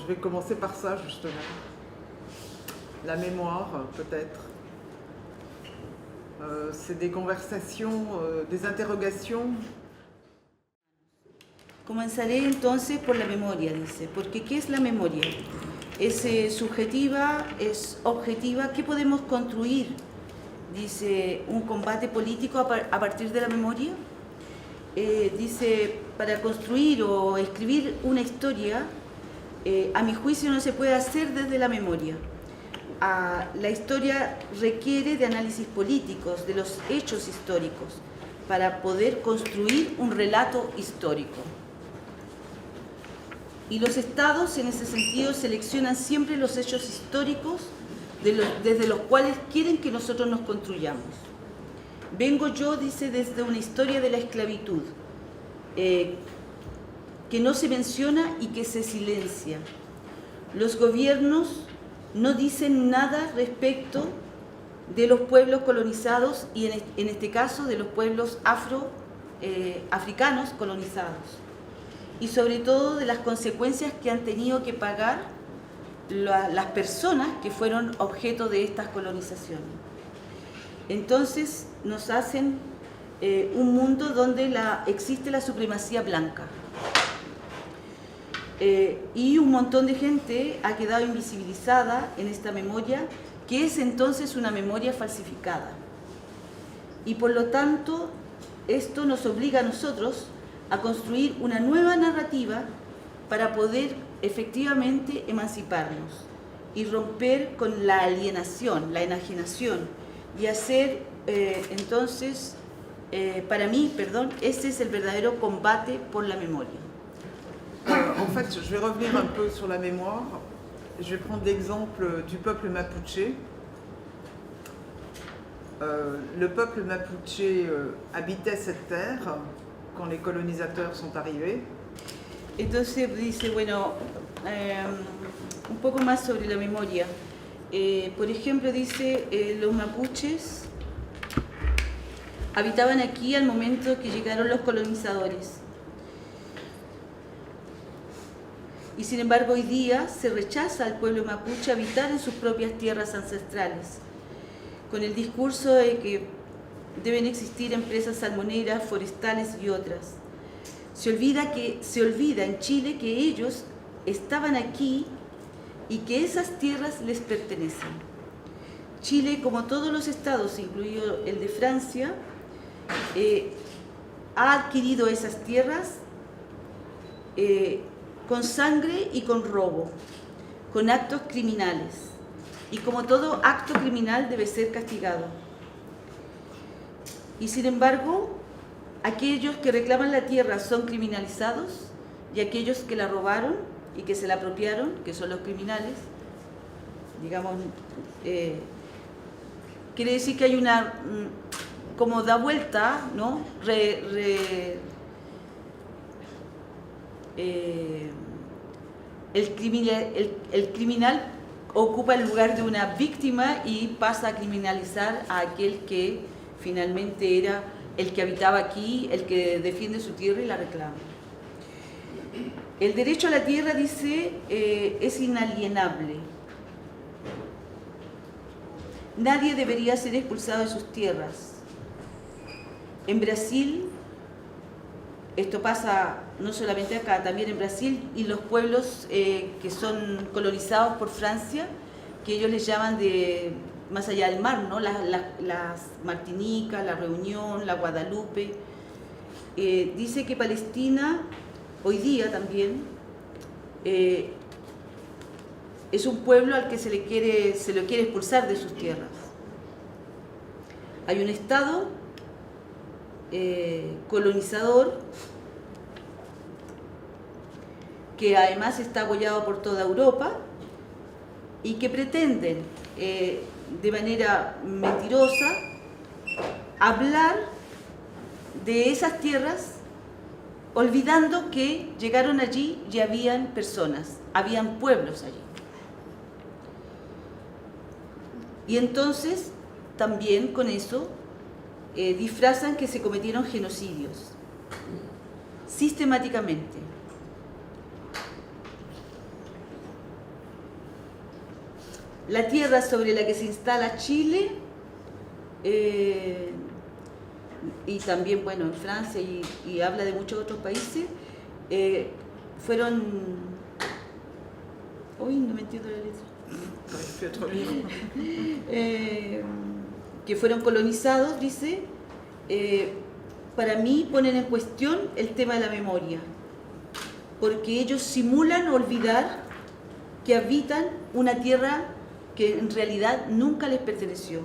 je vais commencer par ça justement. La mémoire, peut-être. C'est des conversations, des interrogations. Comenzaré entonces por la memoria, dice, porque ¿qué es la memoria? ¿Es subjetiva? ¿Es objetiva? ¿Qué podemos construir? Dice, un combate político a partir de la memoria. Dice, para construir o escribir una historia, a mi juicio no se puede hacer desde la memoria. La historia requiere de análisis políticos, de los hechos históricos, para poder construir un relato histórico. Y los estados, en ese sentido, seleccionan siempre los hechos históricos desde los cuales quieren que nosotros nos construyamos. Vengo yo, dice, desde una historia de la esclavitud, que no se menciona y que se silencia. Los gobiernos no dicen nada respecto de los pueblos colonizados y en este caso de los pueblos africanos colonizados, y sobre todo de las consecuencias que han tenido que pagar las personas que fueron objeto de estas colonizaciones. Entonces nos hacen un mundo donde existe la supremacía blanca, y un montón de gente ha quedado invisibilizada en esta memoria, que es entonces una memoria falsificada. Y por lo tanto, esto nos obliga a nosotros a construir una nueva narrativa para poder efectivamente emanciparnos y romper con la alienación, la enajenación, y hacer entonces, para mí, ese es el verdadero combate por la memoria. En fait, je vais revenir un peu sur la mémoire. Je vais prendre l'exemple du peuple mapuche. Le peuple mapuche habitait cette terre quand les colonisateurs sont arrivés. Entonces dice, bueno, un poco más sobre la memoria. Por ejemplo, dice, los mapuches habitaban aquí al momento que llegaron los colonizadores. Y sin embargo hoy día se rechaza al pueblo mapuche habitar en sus propias tierras ancestrales, con el discurso de que deben existir empresas salmoneras, forestales y otras. Se olvida en Chile que ellos estaban aquí y que esas tierras les pertenecen. Chile, como todos los estados, incluido el de Francia, ha adquirido esas tierras con sangre y con robo, con actos criminales. Y como todo acto criminal debe ser castigado. Y sin embargo, aquellos que reclaman la tierra son criminalizados y aquellos que la robaron y que se la apropiaron, que son los criminales, digamos, quiere decir que hay una, como da vuelta, ¿no? El criminal ocupa el lugar de una víctima y pasa a criminalizar a aquel que finalmente era el que habitaba aquí, el que defiende su tierra y la reclama. El derecho a la tierra, dice, es inalienable. Nadie debería ser expulsado de sus tierras. En Brasil, esto pasa no solamente acá, también en Brasil, y los pueblos que son colonizados por Francia, que ellos les llaman de más allá del mar, ¿no? Las Martinica, la Reunión, la Guadalupe. Dice que Palestina, hoy día también, es un pueblo al que se lo quiere expulsar de sus tierras. Hay un Estado colonizador que además está apoyado por toda Europa y que pretenden de manera mentirosa hablar de esas tierras, olvidando que llegaron allí y habían personas, habían pueblos allí. Y entonces también con eso disfrazan que se cometieron genocidios sistemáticamente. la tierra sobre la que se instala Chile, y también, bueno, en Francia y habla de muchos otros países, fueron... Uy, no me entiendo la letra. Que fueron colonizados, dice, para mí ponen en cuestión el tema de la memoria, porque ellos simulan olvidar que habitan una tierra que en realidad nunca les perteneció.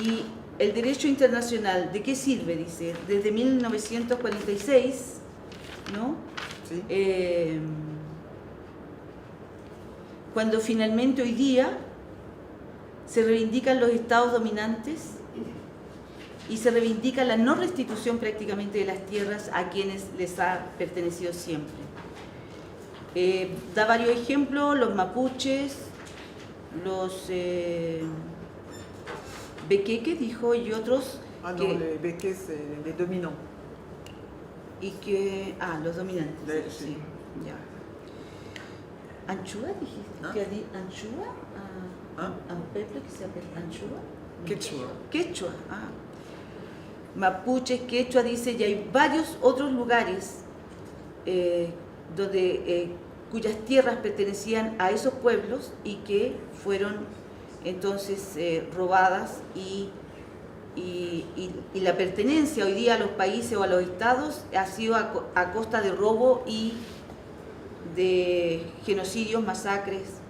Y el derecho internacional, ¿de qué sirve? Dice, desde 1946, ¿no? Sí. Cuando finalmente hoy día se reivindican los estados dominantes y se reivindica la no restitución prácticamente de las tierras a quienes les ha pertenecido siempre. Da varios ejemplos, los mapuches, los bequeques, dijo, y otros. Ah non, les béquets, c'est les dominants. Y que... Ah, los dominantes, Sí. sí, ya. ¿Anchúa dijiste? ¿Ah? ¿Qué di? ¿Anchúa? ¿Ah? ¿A un pueblo que se llama Anchúa? Quechua. Quechua, ah. Mapuches, quechua, dice, y hay varios otros lugares donde, cuyas tierras pertenecían a esos pueblos y que fueron entonces robadas y la pertenencia hoy día a los países o a los estados ha sido a costa de robo y de genocidios, masacres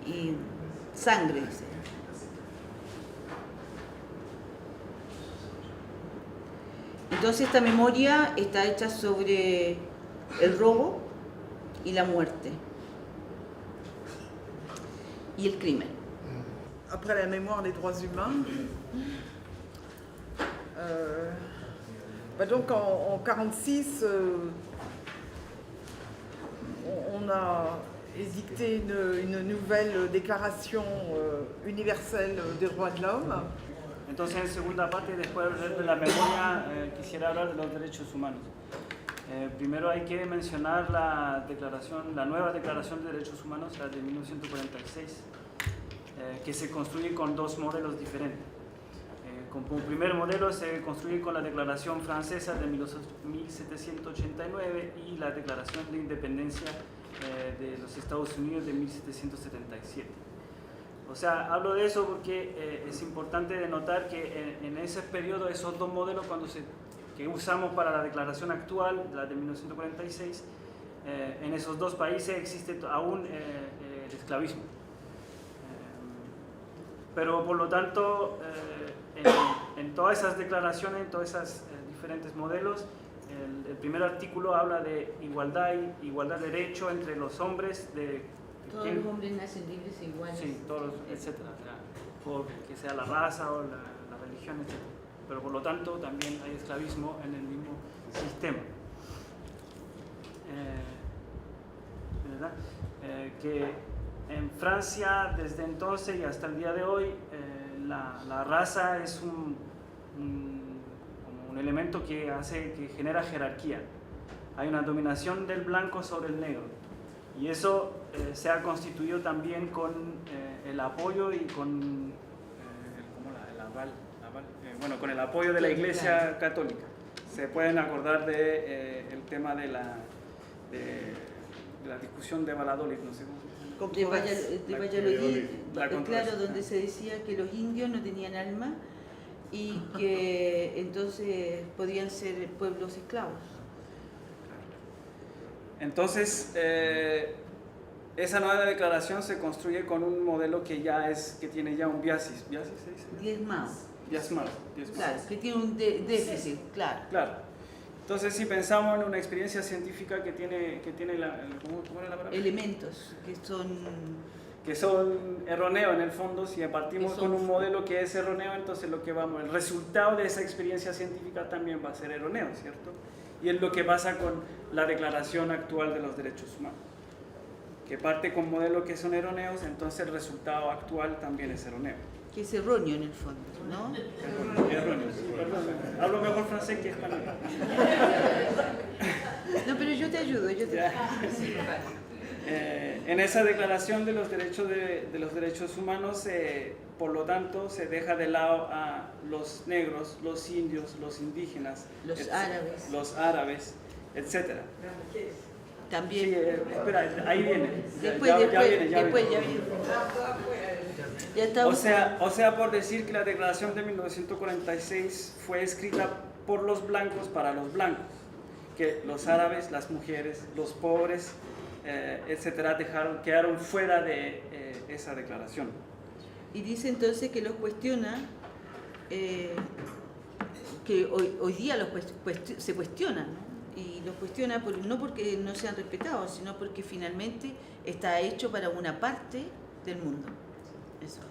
y sangre, dice. Entonces esta memoria está hecha sobre el robo y la muerte y el crimen. Après la mémoire des droits humains, donc en 1946, on a édicté une nouvelle déclaration universelle des droits de l'homme. Entonces, en segunda parte, después de hablar de la memoria, quisiera hablar de los derechos humanos. Primero hay que mencionar la nueva Declaración de Derechos Humanos, la de 1946, que se construye con dos modelos diferentes. Como primer modelo se construye con la Declaración Francesa de 1789 y la Declaración de Independencia de los Estados Unidos de 1777. O sea, hablo de eso porque es importante denotar que en ese periodo, esos dos modelos que usamos para la declaración actual, la de 1946, en esos dos países existe aún el esclavismo. Pero por lo tanto, en todas esas declaraciones, en todos esos diferentes modelos, el primer artículo habla de igualdad de derecho entre los hombres, Todos los hombres nacen libres e iguales. Sí, todos, etcétera, por que sea la raza o la religión, etcétera. Pero por lo tanto también hay esclavismo en el mismo sistema. ¿Verdad? Que en Francia desde entonces y hasta el día de hoy la raza es como un elemento que genera jerarquía. Hay una dominación del blanco sobre el negro. Y eso se ha constituido también con el apoyo y con con el apoyo de la Iglesia Católica. Se pueden acordar el tema de la discusión de Valladolid, no sé cómo se llama. De Valladolid, La claro, donde se decía que los indios no tenían alma y que entonces podían ser pueblos esclavos. Entonces, esa nueva declaración se construye con un modelo que tiene ya un biasis. ¿Biasis se dice? Diezmado. Diezmado. Claro, que tiene un déficit, sí. Claro. Entonces, si pensamos en una experiencia científica que tiene ¿cómo era la palabra? Elementos que son erróneos en el fondo, si partimos con un modelo que es erróneo, entonces el resultado de esa experiencia científica también va a ser erróneo, ¿cierto? Y es lo que pasa con la declaración actual de los derechos humanos, que parte con modelos que son erróneos, entonces el resultado actual también es erróneo. Que es erróneo en el fondo, ¿no? Erróneo, sí, perdón. Hablo mejor francés que español. No, pero yo te ayudo, En esa declaración de los derechos humanos, por lo tanto, se deja de lado a los negros, los indios, los indígenas, los árabes, etc. También. Sí, espera, ahí viene. Después viene. Ya está. O sea, por decir que la declaración de 1946 fue escrita por los blancos para los blancos, que los árabes, las mujeres, los pobres, etcétera, quedaron fuera de esa declaración. Y dice entonces que los cuestiona, que hoy día se cuestionan, ¿no? Y los cuestiona no porque no sean respetados, sino porque finalmente está hecho para una parte del mundo. Eso.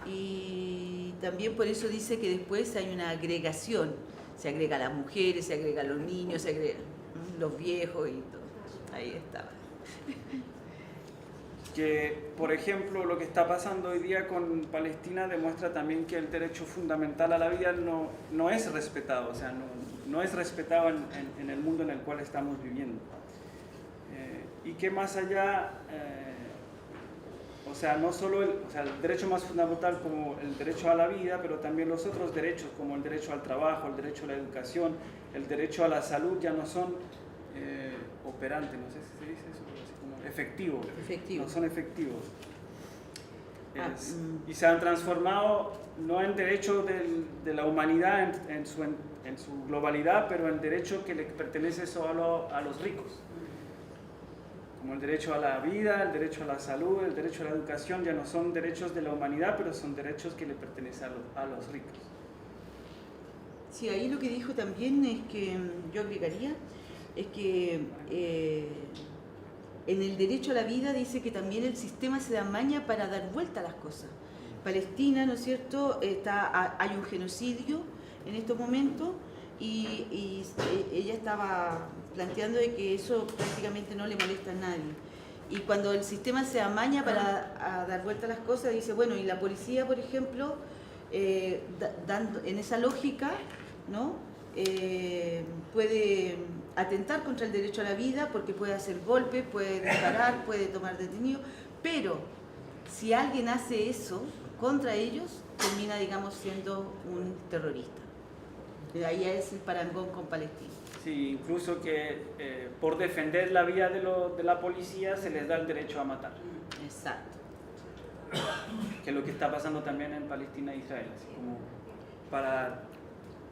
Y también por eso dice que después hay una agregación. Se agrega a las mujeres, se agrega a los niños, se agrega a los viejos y todo. Ahí estaba. Que, por ejemplo, lo que está pasando hoy día con Palestina demuestra también que el derecho fundamental a la vida no es respetado, o sea, no es respetado en el mundo en el cual estamos viviendo. Y que más allá, o sea, no solo el derecho más fundamental como el derecho a la vida, pero también los otros derechos como el derecho al trabajo, el derecho a la educación, el derecho a la salud ya no son operantes, no sé si se dice eso, así como efectivos. No son efectivos. Y se han transformado no en derecho de la humanidad en su globalidad, pero en derecho que le pertenece solo a los ricos. Como el derecho a la vida, el derecho a la salud, el derecho a la educación, ya no son derechos de la humanidad, pero son derechos que le pertenecen a los ricos. Sí, ahí lo que dijo también es que, yo agregaría, es que en el derecho a la vida dice que también el sistema se da maña para dar vuelta a las cosas. Palestina, ¿no es cierto?, hay un genocidio en estos momentos y ella estaba planteando de que eso prácticamente no le molesta a nadie. Y cuando el sistema se amaña para dar vuelta a las cosas, dice, bueno, y la policía, por ejemplo, en esa lógica, ¿no?, puede atentar contra el derecho a la vida porque puede hacer golpes, puede disparar, puede tomar detenidos, pero si alguien hace eso contra ellos, termina, digamos, siendo un terrorista. De ahí es el parangón con Palestina. Sí, incluso que por defender la vida de la policía se les da el derecho a matar. Exacto. Que es lo que está pasando también en Palestina e Israel, así como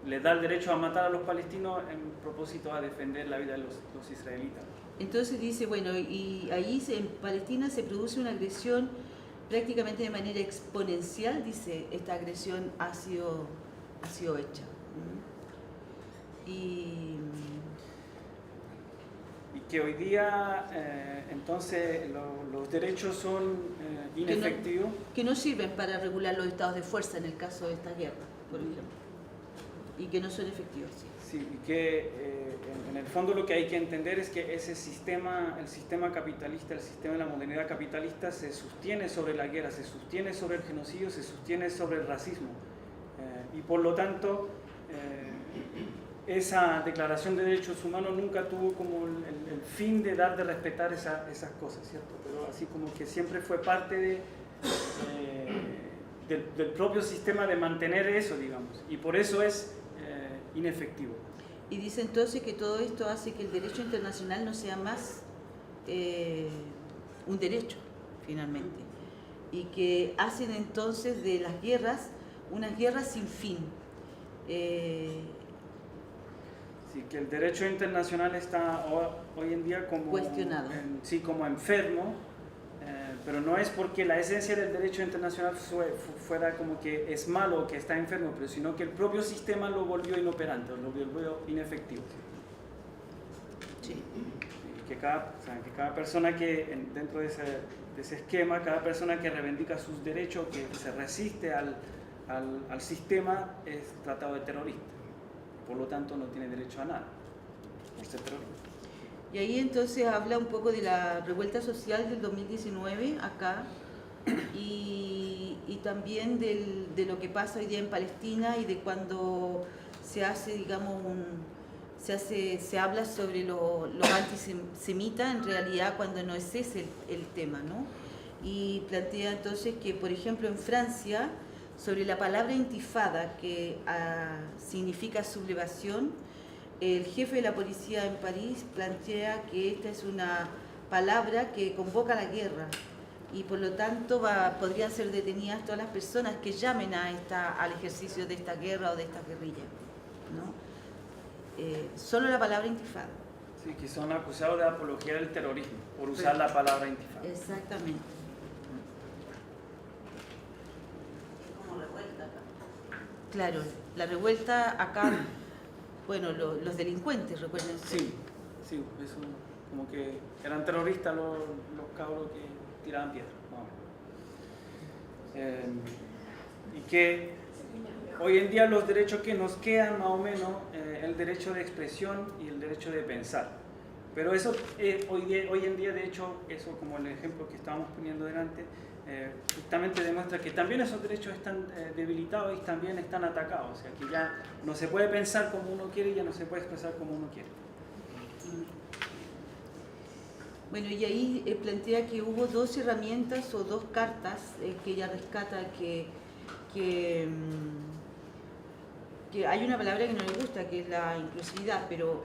les da el derecho a matar a los palestinos en propósito a defender la vida de los israelitas. Entonces dice, bueno, y ahí en Palestina se produce una agresión prácticamente de manera exponencial, dice, esta agresión ha sido hecha. Y que hoy día entonces los derechos son inefectivos. Que no sirven para regular los estados de fuerza en el caso de esta guerra, por ejemplo. Y que no son efectivos. Sí, y que en el fondo lo que hay que entender es que ese sistema, el sistema capitalista, el sistema de la modernidad capitalista se sostiene sobre la guerra, se sostiene sobre el genocidio, se sostiene sobre el racismo. Y por lo tanto, esa declaración de derechos humanos nunca tuvo como el fin de respetar esas cosas, ¿cierto? Pero así como que siempre fue parte del propio sistema de mantener eso, digamos, y por eso es inefectivo. Y dice entonces que todo esto hace que el derecho internacional no sea más un derecho, finalmente, y que hacen entonces de las guerras unas guerras sin fin. Sí, que el derecho internacional está hoy en día como cuestionado. Como enfermo, pero no es porque la esencia del derecho internacional fuera como que es malo o que está enfermo, pero sino que el propio sistema lo volvió inoperante, lo volvió inefectivo. Sí. Y que cada persona que dentro de ese esquema, cada persona que reivindica sus derechos, que se resiste al sistema, es tratado de terrorista. Por lo tanto, no tiene derecho a nada por ser terrorista. Y ahí entonces habla un poco de la revuelta social del 2019 acá y también de lo que pasa hoy día en Palestina y de cuando se hace, digamos, se habla sobre lo antisemita, en realidad cuando no es ese el tema, ¿no? Y plantea entonces que, por ejemplo, en Francia, sobre la palabra intifada, que significa sublevación, el jefe de la policía en París plantea que esta es una palabra que convoca a la guerra y por lo tanto podrían ser detenidas todas las personas que llamen al ejercicio de esta guerra o de esta guerrilla, ¿no? Solo la palabra intifada. Sí, que son acusados de apología del terrorismo por usar la palabra intifada. Exactamente. Es como revuelta acá. Claro, la revuelta acá, bueno, los delincuentes, recuerden. Sí, sí, eso, como que eran terroristas los cabros que tiraban piedras. Y que hoy en día los derechos que nos quedan más o menos, el derecho de expresión y el derecho de pensar. Pero eso hoy en día, de hecho, eso como el ejemplo que estábamos poniendo delante, justamente demuestra que también esos derechos están debilitados y también están atacados. O sea, que ya no se puede pensar como uno quiere y ya no se puede expresar como uno quiere. Bueno, y ahí plantea que hubo 2 herramientas o 2 cartas que ella rescata que hay una palabra que no le gusta, que es la inclusividad, pero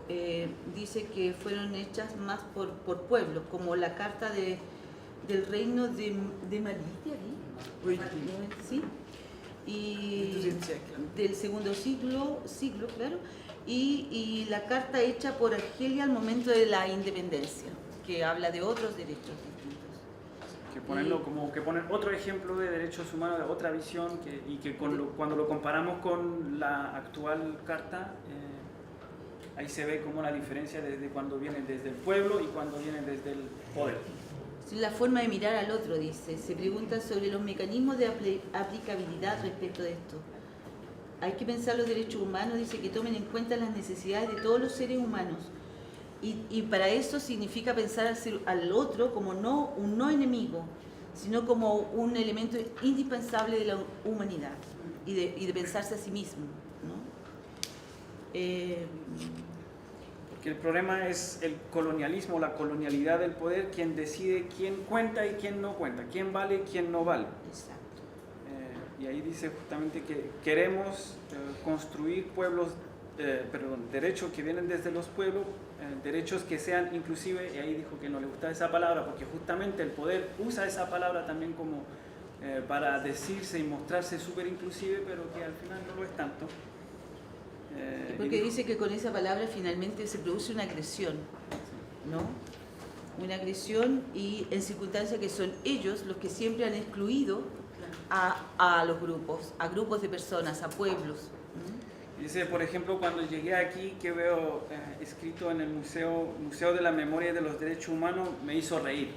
dice que fueron hechas más por pueblos, como la carta del reino de Malí, ¿sí? Y del segundo siglo, claro, y la carta hecha por Argelia al momento de la independencia, que habla de otros derechos distintos. Que ponerlo como que poner otro ejemplo de derechos humanos, de otra visión, y que cuando lo comparamos con la actual carta, ahí se ve como la diferencia desde cuando viene desde el pueblo y cuando viene desde el poder. La forma de mirar al otro, dice. Se pregunta sobre los mecanismos de aplicabilidad respecto de esto. Hay que pensar los derechos humanos, dice, que tomen en cuenta las necesidades de todos los seres humanos. Y para eso significa pensar al otro como no un no enemigo, sino como un elemento indispensable de la humanidad y de pensarse a sí mismo, ¿no? Porque el problema es el colonialismo, la colonialidad del poder, quien decide quién cuenta y quién no cuenta, quién vale y quién no vale. Exacto. Y ahí dice justamente que queremos construir derechos que vienen desde los pueblos, derechos que sean inclusive, y ahí dijo que no le gustaba esa palabra, porque justamente el poder usa esa palabra también como para decirse y mostrarse súper inclusive, pero que al final no lo es tanto. Porque dice que con esa palabra finalmente se produce una agresión, ¿no? Una agresión y en circunstancias que son ellos los que siempre han excluido a los grupos, a grupos de personas, a pueblos. Dice, por ejemplo, cuando llegué aquí, que veo escrito en el Museo de la Memoria y de los Derechos Humanos, me hizo reír.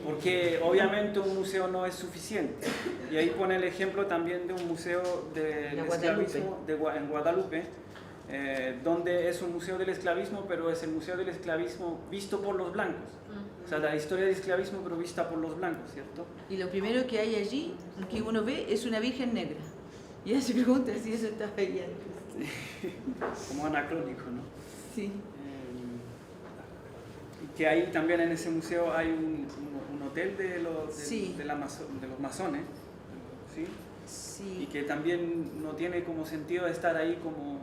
Porque obviamente un museo no es suficiente. Y ahí pone el ejemplo también de un museo del esclavismo en Guadalupe, donde es un museo del esclavismo, pero es el museo del esclavismo visto por los blancos. O sea, la historia del esclavismo, pero vista por los blancos, ¿cierto? Y lo primero que hay allí, que uno ve, es una virgen negra. Y ella se pregunta si eso está ahí antes. Sí. Como anacrónico, ¿no? Sí. Y que ahí también en ese museo hay un hotel de los masones, ¿sí? Sí. Y que también no tiene como sentido estar ahí como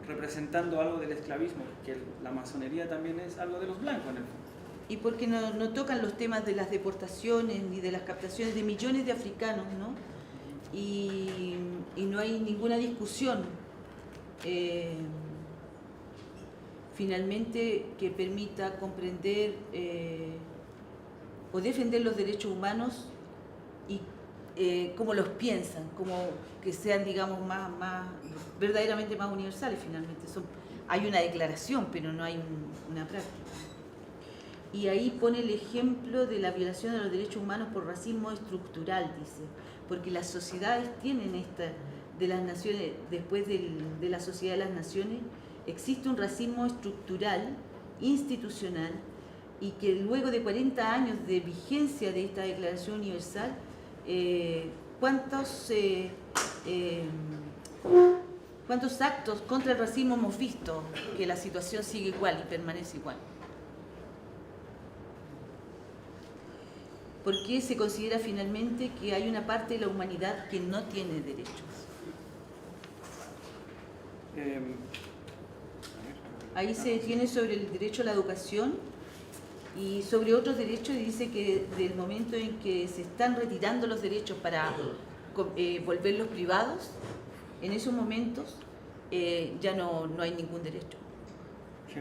representando algo del esclavismo, que la masonería también es algo de los blancos en el fondo. Y porque no tocan los temas de las deportaciones ni de las captaciones de millones de africanos, ¿no? Y no hay ninguna discusión finalmente que permita comprender o defender los derechos humanos y cómo los piensan, como que sean, digamos, más verdaderamente más universales finalmente. Hay una declaración, pero no hay una práctica. Y ahí pone el ejemplo de la violación de los derechos humanos por racismo estructural, dice, porque las sociedades tienen de las naciones, después de la sociedad de las naciones, existe un racismo estructural, institucional, y que luego de 40 años de vigencia de esta Declaración Universal, ¿cuántos ¿Cuántos actos contra el racismo hemos visto que la situación sigue igual y permanece igual? ¿Por qué se considera finalmente que hay una parte de la humanidad que no tiene derechos? Ahí se detiene sobre el derecho a la educación y sobre otros derechos, y dice que del momento en que se están retirando los derechos para volverlos privados, en esos momentos ya no hay ningún derecho.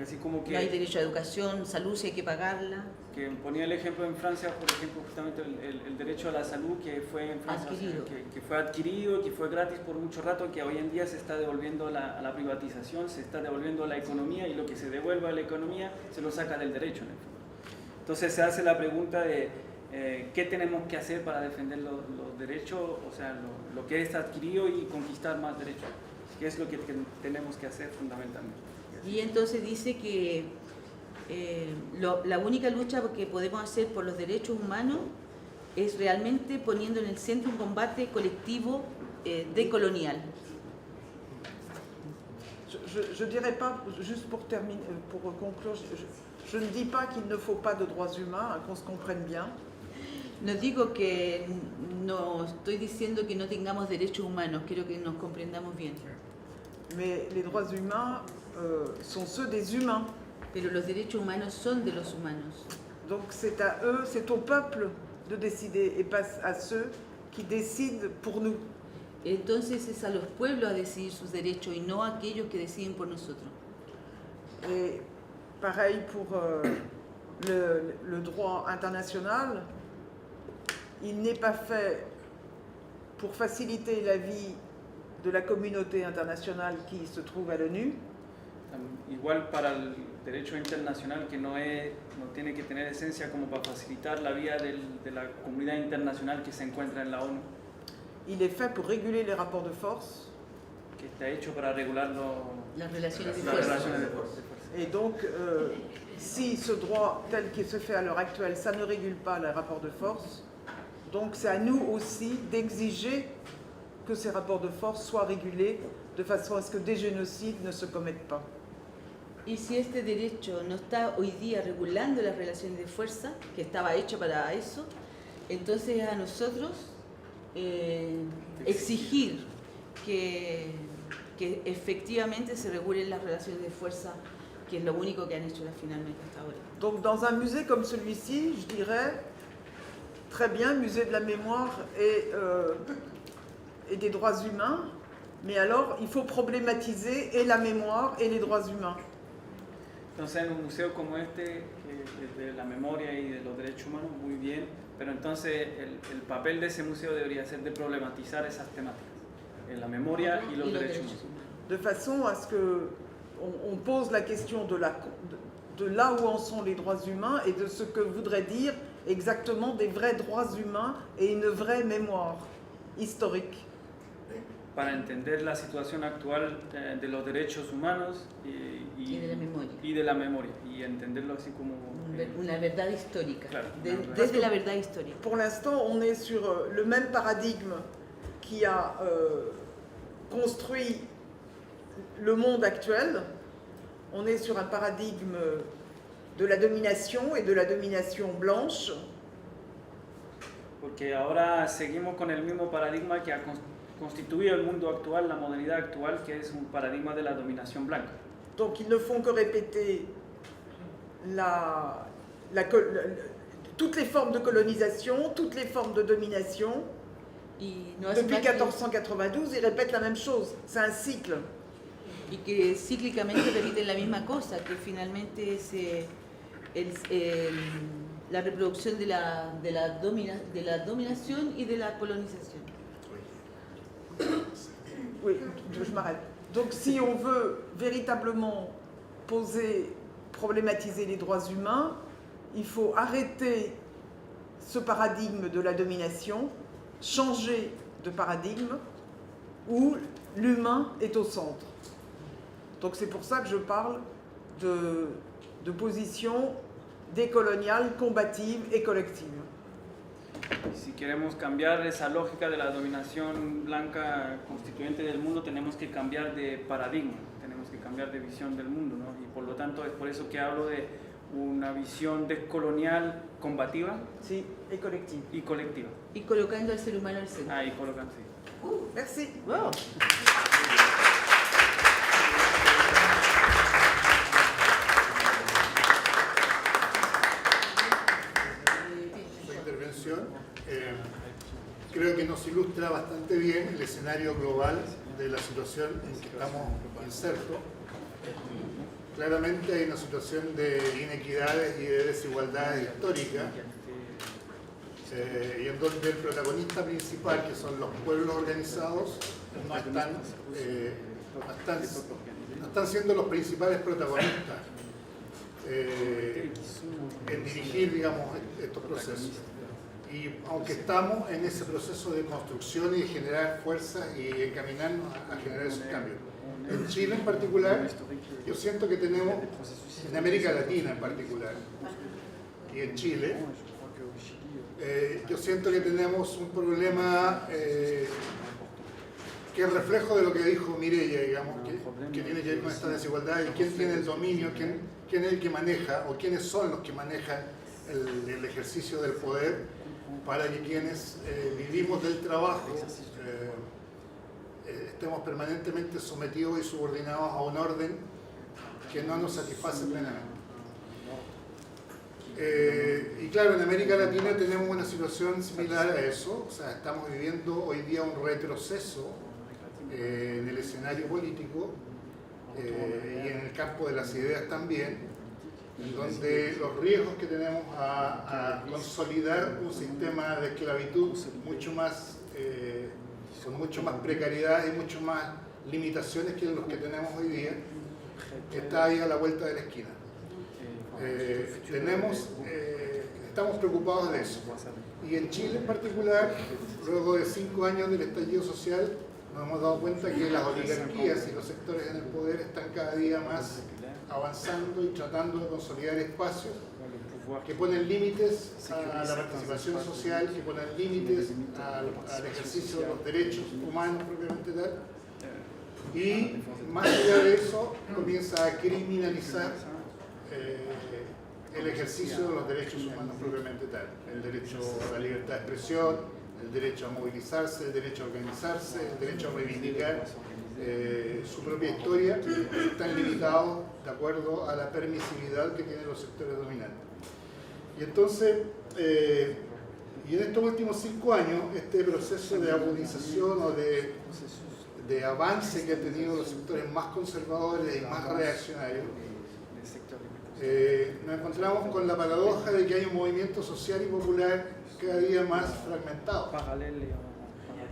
Así como que, no hay derecho a educación, salud si hay que pagarla. Que ponía el ejemplo en Francia, por ejemplo, justamente el derecho a la salud que fue en Francia, Adquirido. o sea, que fue adquirido, que fue gratis por mucho rato, que hoy en día se está devolviendo a la privatización, se está devolviendo a la economía, y lo que se devuelve a la economía se lo saca del derecho, en el fondo. Entonces se hace la pregunta de qué tenemos que hacer para defender los derechos, o sea, lo que es adquirido y conquistar más derechos. ¿Qué es lo que tenemos que hacer fundamentalmente? Y entonces dice que la única lucha que podemos hacer por los derechos humanos es realmente poniendo en el centro un combate colectivo decolonial. Je dirais pas, juste pour terminer, pour conclure, je ne dis pas qu'il ne faut pas de droits humains, qu'on se comprenne bien. No digo que no estoy diciendo que no tengamos derechos humanos, quiero que nos comprendamos bien. Mais les droits humains sont ceux des humains. Pero los derechos humanos son de los humanos. Donc c'est à eux, c'est au peuple de décider et pas à ceux qui décident pour nous. Entonces es a los pueblos a decidir sus derechos y no a aquellos que deciden por nosotros. Et pareil pour le droit international, il n'est pas fait pour faciliter la vie de la communauté internationale qui se trouve à l'ONU. Igual para el derecho internacional, que no tiene que tener esencia como para facilitar la vida de la comunidad internacional que se encuentra en la ONU. Il est fait pour réguler les rapports de force. Que está hecho para regular las relaciones de las fuerza. relaciones de fuerza. Et donc, si ce droit tel qu'il se fait à l'heure actuelle, ça ne régule pas les rapports de force, donc c'est à nous aussi d'exiger que ces rapports de force soient régulés de façon à ce que des génocides ne se commettent pas. Y si este derecho no está hoy día regulando las relaciones de fuerza, que estaba hecho para eso, entonces a nosotros exigir que efectivamente se regulen las relaciones de fuerza, que es lo único que han hecho finalmente hasta ahora. Donc dans un musée comme celui-ci, je dirais, très bien, musée de la mémoire et des droits humains, mais alors il faut problématiser et la mémoire et les droits humains. Entonces en un museo como este, que es de la memoria y de los derechos humanos, muy bien, pero entonces el papel de ese museo debería ser de problematizar esas temáticas, la memoria y los derechos humanos. De façon à ce que on pose la question de là où en sont les droits humains et de ce que voudrait dire exactement des vrais droits humains et une vraie mémoire historique. Para entender la situación actual de los derechos humanos y de la memoria, y entenderlo así como una verdad histórica, claro, desde la verdad histórica. Pour l'instant, on est sur le même paradigme qui a construit le monde actuel. On est sur un paradigme de la domination et de la domination blanche. Porque ahora seguimos con el mismo paradigma que ha constituido el mundo actual, la modernidad actual, que es un paradigma de la dominación blanca. Donc ils ne font que répéter toutes les formes de colonisation, toutes les formes de domination. Depuis 1492, ils répètent la même chose. C'est un cycle. Y que cíclicamente repiten la misma cosa, que finalmente es la reproducción de la dominación y de la colonización. Oui, je m'arrête. Donc si on veut véritablement problématiser les droits humains, il faut arrêter ce paradigme de la domination, changer de paradigme où l'humain est au centre. Donc c'est pour ça que je parle de position décoloniale, combative et collective. si queremos cambiar esa lógica de la dominación blanca constituyente del mundo, tenemos que cambiar de paradigma, tenemos que cambiar de visión del mundo, ¿no? Y por lo tanto es por eso que hablo de una visión descolonial combativa, sí, y colectiva. Y colectiva. Y colocando al ser humano al centro. Ahí colocan, sí. Merci. Wow. Creo que nos ilustra bastante bien el escenario global de la situación en que estamos insertos. Claramente hay una situación de inequidades y de desigualdades históricas, y en donde el protagonista principal, que son los pueblos organizados, no están siendo los principales protagonistas en dirigir, digamos, estos procesos. Y aunque estamos en ese proceso de construcción y de generar fuerzas y encaminarnos a generar esos cambios. En Chile en particular, yo siento que tenemos, en América Latina en particular, y en Chile, yo siento que tenemos un problema que es reflejo de lo que dijo Mireia, digamos, que tiene que ver con esta desigualdad y quién tiene el dominio, quién es el que maneja o quiénes son los que manejan el ejercicio del poder, para que quienes vivimos del trabajo estemos permanentemente sometidos y subordinados a un orden que no nos satisface plenamente. Y claro, en América Latina tenemos una situación similar a eso, o sea, estamos viviendo hoy día un retroceso en el escenario político y en el campo de las ideas también, en donde los riesgos que tenemos a consolidar un sistema de esclavitud mucho más, con mucho más precariedad y mucho más limitaciones que los que tenemos hoy día, está ahí a la vuelta de la esquina. Estamos preocupados de eso. Y en Chile en particular, luego de 5 años del estallido social, nos hemos dado cuenta que las oligarquías y los sectores en el poder están cada día más avanzando y tratando de consolidar espacios que ponen límites a la participación social, que ponen límites al ejercicio de los derechos humanos propiamente tal, y más allá de eso comienza a criminalizar el ejercicio de los derechos humanos propiamente tal, el derecho a la libertad de expresión, el derecho a movilizarse, el derecho a organizarse, el derecho a reivindicar su propia historia, están limitados de acuerdo a la permisividad que tienen los sectores dominantes. Y entonces, y en estos últimos 5 años, este proceso de agudización o de avance que han tenido los sectores más conservadores y más reaccionarios, nos encontramos con la paradoja de que hay un movimiento social y popular cada día más fragmentado.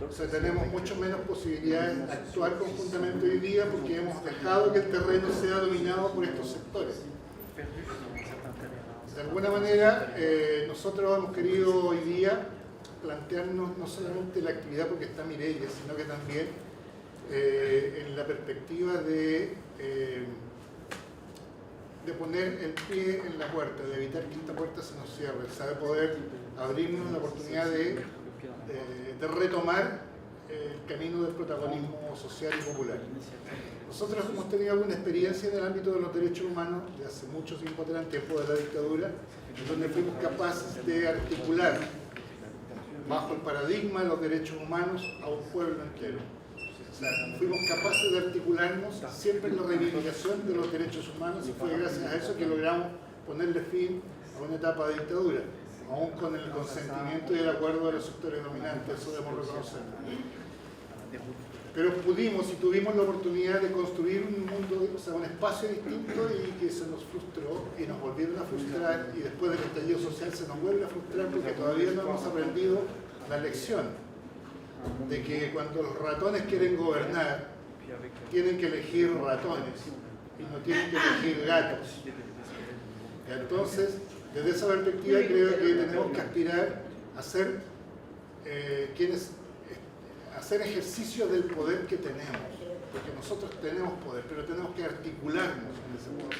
O sea, tenemos mucho menos posibilidades de actuar conjuntamente hoy día porque hemos dejado que el terreno sea dominado por estos sectores. De alguna manera, nosotros hemos querido hoy día plantearnos no solamente la actividad porque está Mireia, sino que también en la perspectiva de poner el pie en la puerta, de evitar que esta puerta se nos cierre, o sea, de poder abrirnos la oportunidad de retomar el camino del protagonismo social y popular. Nosotros hemos tenido alguna experiencia en el ámbito de los derechos humanos de hace mucho tiempo atrás, en tiempo de la dictadura, en donde fuimos capaces de articular bajo el paradigma de los derechos humanos a un pueblo entero. O sea, fuimos capaces de articularnos siempre en la reivindicación de los derechos humanos y fue gracias a eso que logramos ponerle fin a una etapa de dictadura, aún con el consentimiento y el acuerdo de los sectores dominantes, eso debemos reconocerlo. Pero pudimos y tuvimos la oportunidad de construir un mundo, o sea, un espacio distinto y que se nos frustró y nos volvieron a frustrar y después del estallido social se nos vuelve a frustrar porque todavía no hemos aprendido la lección de que cuando los ratones quieren gobernar tienen que elegir ratones y no tienen que elegir gatos. Entonces, desde esa perspectiva creo que tenemos que aspirar a ser hacer ejercicio del poder que tenemos, porque nosotros tenemos poder, pero tenemos que articularnos en ese poder.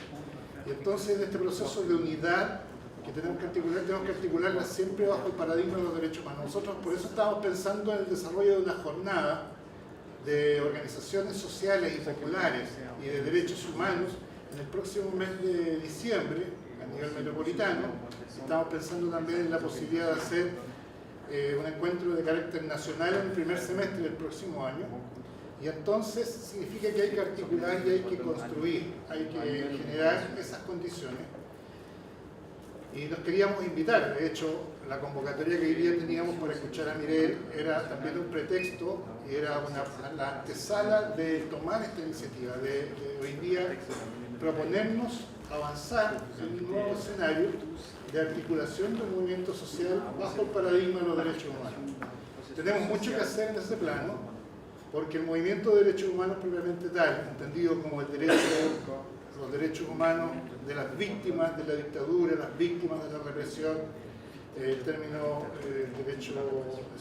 Y entonces en este proceso de unidad que tenemos que articularlas siempre bajo el paradigma de los derechos humanos. Nosotros por eso estamos pensando en el desarrollo de una jornada de organizaciones sociales y populares y de derechos humanos en el próximo mes de diciembre a nivel metropolitano. Estamos pensando también en la posibilidad de hacer un encuentro de carácter nacional en el primer semestre del próximo año. Y entonces significa que hay que articular y hay que construir, hay que generar esas condiciones. Y nos queríamos invitar, de hecho, la convocatoria que hoy día teníamos para escuchar a Mireille era también un pretexto y era la antesala de tomar esta iniciativa, de hoy día proponernos avanzar en un nuevo escenario de articulación del movimiento social bajo el paradigma de los derechos humanos. Tenemos mucho que hacer en ese plano, porque el movimiento de derechos humanos propiamente tal, entendido como los derechos humanos de las víctimas de la dictadura, las víctimas de la represión, el término derechos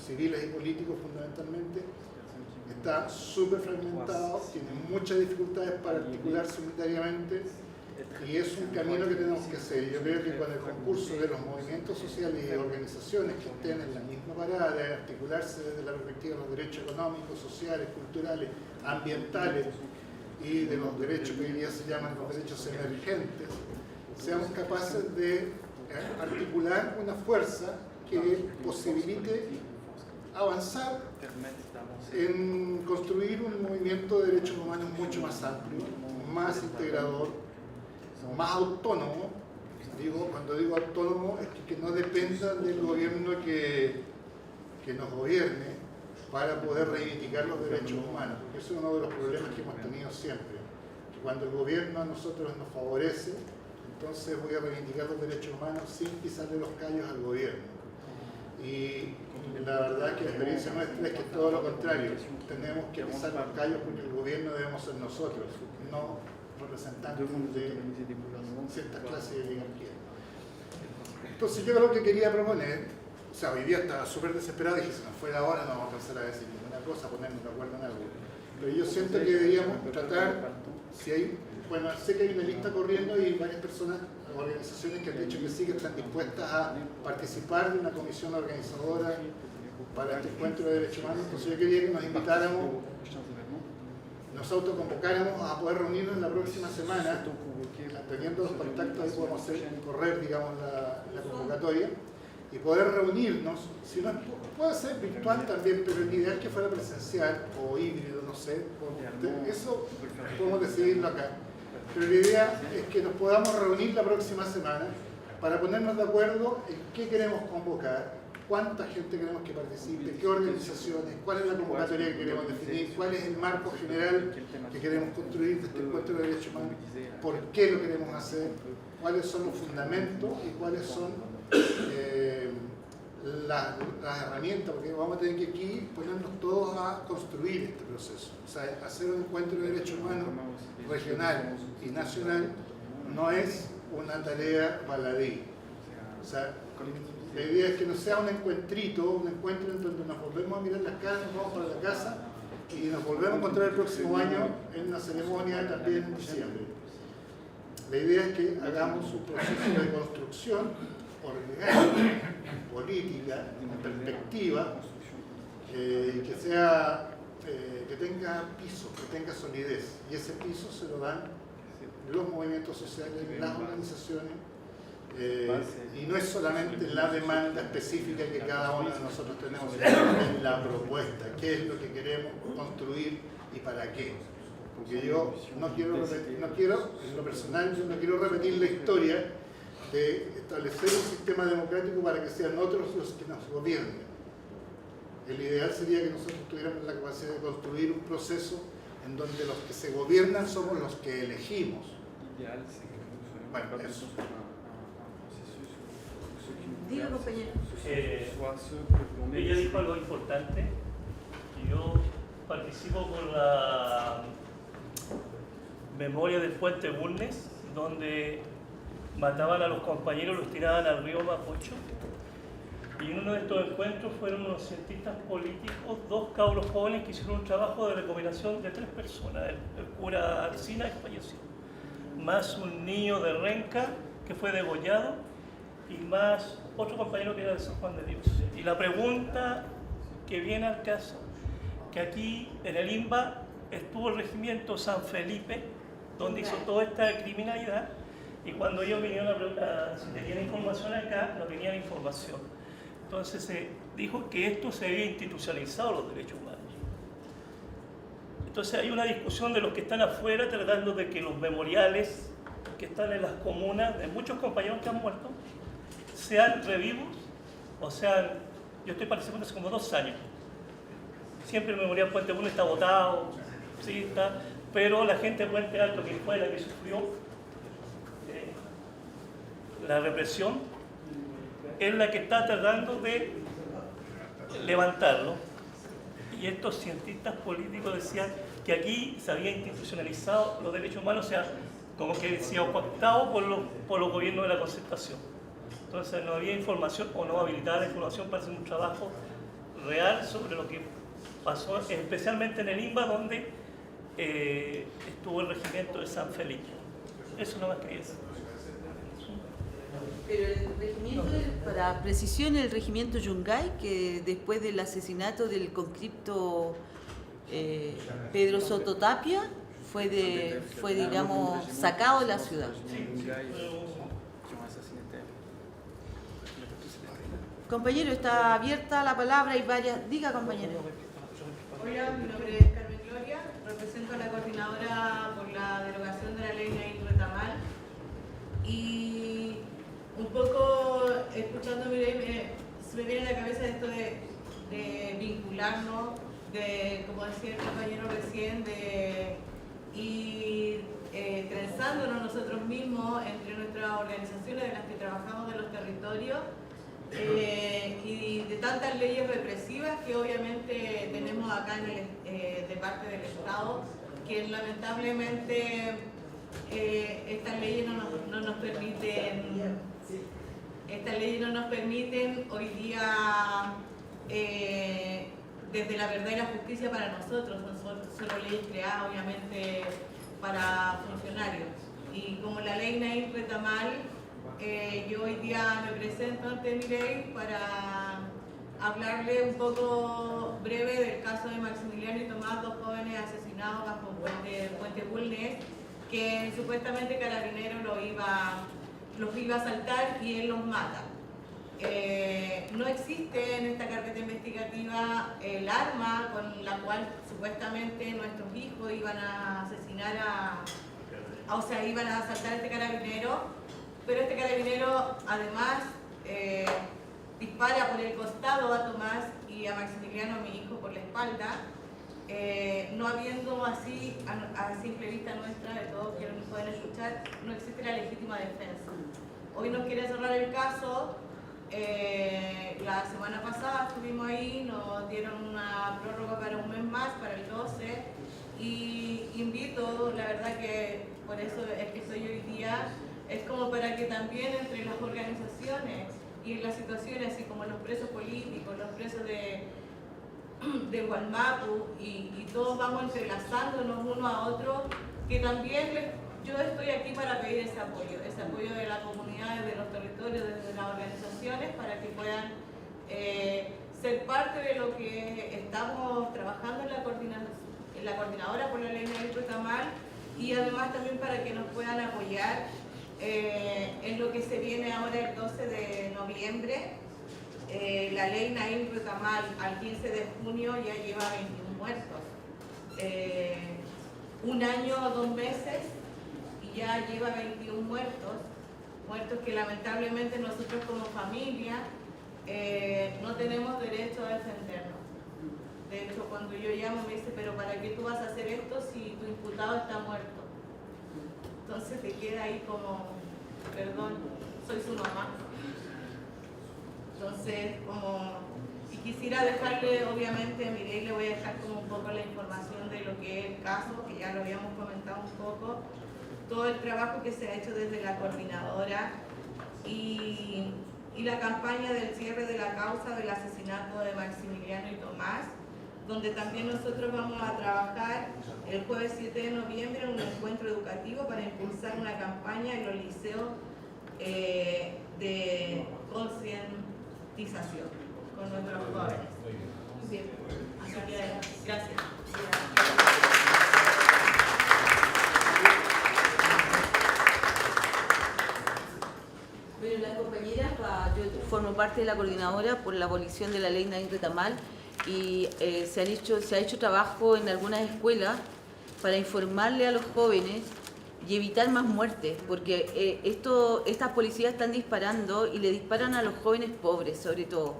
civiles y políticos fundamentalmente, está súper fragmentado, tiene muchas dificultades para articularse unitariamente y es un camino que tenemos que hacer. Yo creo que con el concurso de los movimientos sociales y organizaciones que estén en la misma parada de articularse desde la perspectiva de los derechos económicos, sociales, culturales, ambientales y de los derechos que hoy día se llaman los derechos emergentes, seamos capaces de articular una fuerza que posibilite avanzar en construir un movimiento de derechos humanos mucho más amplio, más integrador, más autónomo. Cuando digo autónomo es que no dependa del gobierno que nos gobierne para poder reivindicar los derechos humanos, porque eso es uno de los problemas que hemos tenido siempre, que cuando el gobierno a nosotros nos favorece, entonces voy a reivindicar los derechos humanos sin pisarle los callos al gobierno. Y la verdad es que la experiencia nuestra es que todo lo contrario, tenemos que pisar los callos porque el gobierno debemos ser nosotros, no representantes de ciertas clases de oligarquía. Entonces yo lo que quería proponer, o sea, hoy día estaba súper desesperado y dije, si nos fuera ahora no vamos a alcanzar a decir ninguna cosa, ponernos de acuerdo en algo. Pero yo siento que deberíamos tratar, si hay, bueno, sé que hay una lista corriendo y varias personas, organizaciones que han dicho que sí, que están dispuestas a participar de una comisión organizadora para este encuentro de derechos humanos. Entonces yo quería que nos invitáramos, nos autoconvocáramos a poder reunirnos la próxima semana, teniendo los contactos, ahí podemos correr, digamos, la convocatoria y poder reunirnos, si no, puede ser virtual también, pero el ideal es que fuera presencial o híbrido, no sé, eso podemos decidirlo acá. Pero la idea es que nos podamos reunir la próxima semana para ponernos de acuerdo en qué queremos convocar, cuánta gente queremos que participe, qué organizaciones, cuál es la convocatoria que queremos definir, cuál es el marco general que queremos construir de este encuentro de derechos humanos, por qué lo queremos hacer, cuáles son los fundamentos y cuáles son las herramientas, porque vamos a tener que aquí ponernos todos a construir este proceso. O sea, hacer un encuentro de derechos humanos regional y nacional no es una tarea baladí. O sea, la idea es que no sea un encuentrito, un encuentro en donde nos volvemos a mirar las caras, nos vamos para la casa y nos volvemos a encontrar el próximo año en una ceremonia también en diciembre. La idea es que hagamos un proceso de construcción orgánica, política, en perspectiva, que sea, que tenga piso, que tenga solidez. Y ese piso se lo dan los movimientos sociales, las organizaciones, y no es solamente la demanda específica que cada uno de nosotros tenemos, sino en la propuesta, qué es lo que queremos construir y para qué. Porque yo no quiero, en lo personal, yo no quiero repetir la historia de establecer un sistema democrático para que sean otros los que nos gobiernen. El ideal sería que nosotros tuviéramos la capacidad de construir un proceso en donde los que se gobiernan somos los que elegimos. Bueno, eso. Diga, compañero. Ella dijo algo importante y yo participo con la memoria del puente Bulnes, donde mataban a los compañeros, los tiraban al río Mapocho. Y en uno de estos encuentros fueron unos cientistas políticos, dos cabros jóvenes que hicieron un trabajo de recopilación de 3 personas. El cura Alsina, que falleció, más un niño de Renca que fue degollado, y más otro compañero que era de San Juan de Dios. Y la pregunta que viene al caso, que aquí en el INBA estuvo el regimiento San Felipe, donde hizo toda esta criminalidad, y cuando ellos vinieron a preguntar si tenían información acá, no tenían información. Entonces se dijo que esto se había institucionalizado, los derechos humanos. Entonces hay una discusión de los que están afuera tratando de que los memoriales que están en las comunas de muchos compañeros que han muerto sean revivos, o sean, yo estoy participando hace como 2 años. Siempre el memorial Puente Bulnes está votado, sí, está, pero la gente de Puente Alto, que fue la que sufrió la represión, es la que está tratando de levantarlo. Y estos cientistas políticos decían que aquí se había institucionalizado los derechos humanos, o sea, como que decía cooptado por los gobiernos de la Concertación. Entonces no había información o no habilitaba la información para hacer un trabajo real sobre lo que pasó, especialmente en el INBA, donde estuvo el regimiento de San Felipe. Eso no más quería decir. Pero el regimiento, para precisión, el regimiento Yungay, que después del asesinato del conscripto Pedro Soto Tapia, fue digamos, sacado de la ciudad. Compañero, está abierta la palabra y varias... Diga, compañero. Hola, mi nombre es Carmen Gloria, represento a la coordinadora por la derogación de la ley Nain Retamal. Y un poco escuchando mi ley, se me viene a la cabeza esto de vincularnos, de, como decía el compañero recién, de ir trenzándonos nosotros mismos entre nuestras organizaciones de las que trabajamos de los territorios. Y de tantas leyes represivas que obviamente tenemos acá de parte del Estado, que lamentablemente estas leyes no nos permiten hoy día desde la verdad y la justicia para nosotros, son solo leyes creadas obviamente para funcionarios. Y como la ley Nain Retamal, yo hoy día me presento ante mi ley para hablarle un poco breve del caso de Maximiliano y Tomás, 2 jóvenes asesinados bajo Puente Bulnes, que supuestamente Carabineros los iba a asaltar y él los mata. No existe en esta carpeta investigativa el arma con la cual supuestamente nuestros hijos iban a asesinar iban a asaltar a este carabinero. Pero este carabinero además dispara por el costado a Tomás y a Maximiliano, mi hijo, por la espalda, no habiendo así, a simple vista nuestra, de todos que nos pueden escuchar, no existe la legítima defensa. Hoy nos quiere cerrar el caso, la semana pasada estuvimos ahí, nos dieron una prórroga para un mes más, para el 12, y invito, la verdad que por eso es que estoy hoy día, es como para que también entre las organizaciones y en las situaciones, así como los presos políticos, los presos de Gualmapu, y todos vamos entrelazándonos uno a otro, que también yo estoy aquí para pedir ese apoyo de la comunidad, de los territorios, de las organizaciones, para que puedan ser parte de lo que estamos trabajando en la coordinadora por la ley Nain Retamal, y además también para que nos puedan apoyar en lo que se viene ahora el 12 de noviembre. La ley Nain Retamal al 15 de junio ya lleva 21 muertos. 1 año o 2 meses y ya lleva 21 muertos que lamentablemente nosotros como familia no tenemos derecho a defendernos. De hecho, cuando yo llamo me dice, pero ¿para qué tú vas a hacer esto si tu imputado está muerto? Entonces te queda ahí como, perdón, soy su mamá. Entonces, y quisiera dejarle, obviamente, a Mireille le voy a dejar como un poco la información de lo que es el caso, que ya lo habíamos comentado un poco, todo el trabajo que se ha hecho desde la coordinadora y la campaña del cierre de la causa del asesinato de Maximiliano y Tomás, donde también nosotros vamos a trabajar el jueves 7 de noviembre en un encuentro educativo para impulsar una campaña en los liceos de concientización con nuestros jóvenes. Bien. Así que gracias. Bueno, las compañeras, yo formo parte de la coordinadora por la abolición de la ley Nain Retamal y se ha hecho trabajo en algunas escuelas para informarle a los jóvenes y evitar más muertes, porque estas policías están disparando y le disparan a los jóvenes pobres, sobre todo.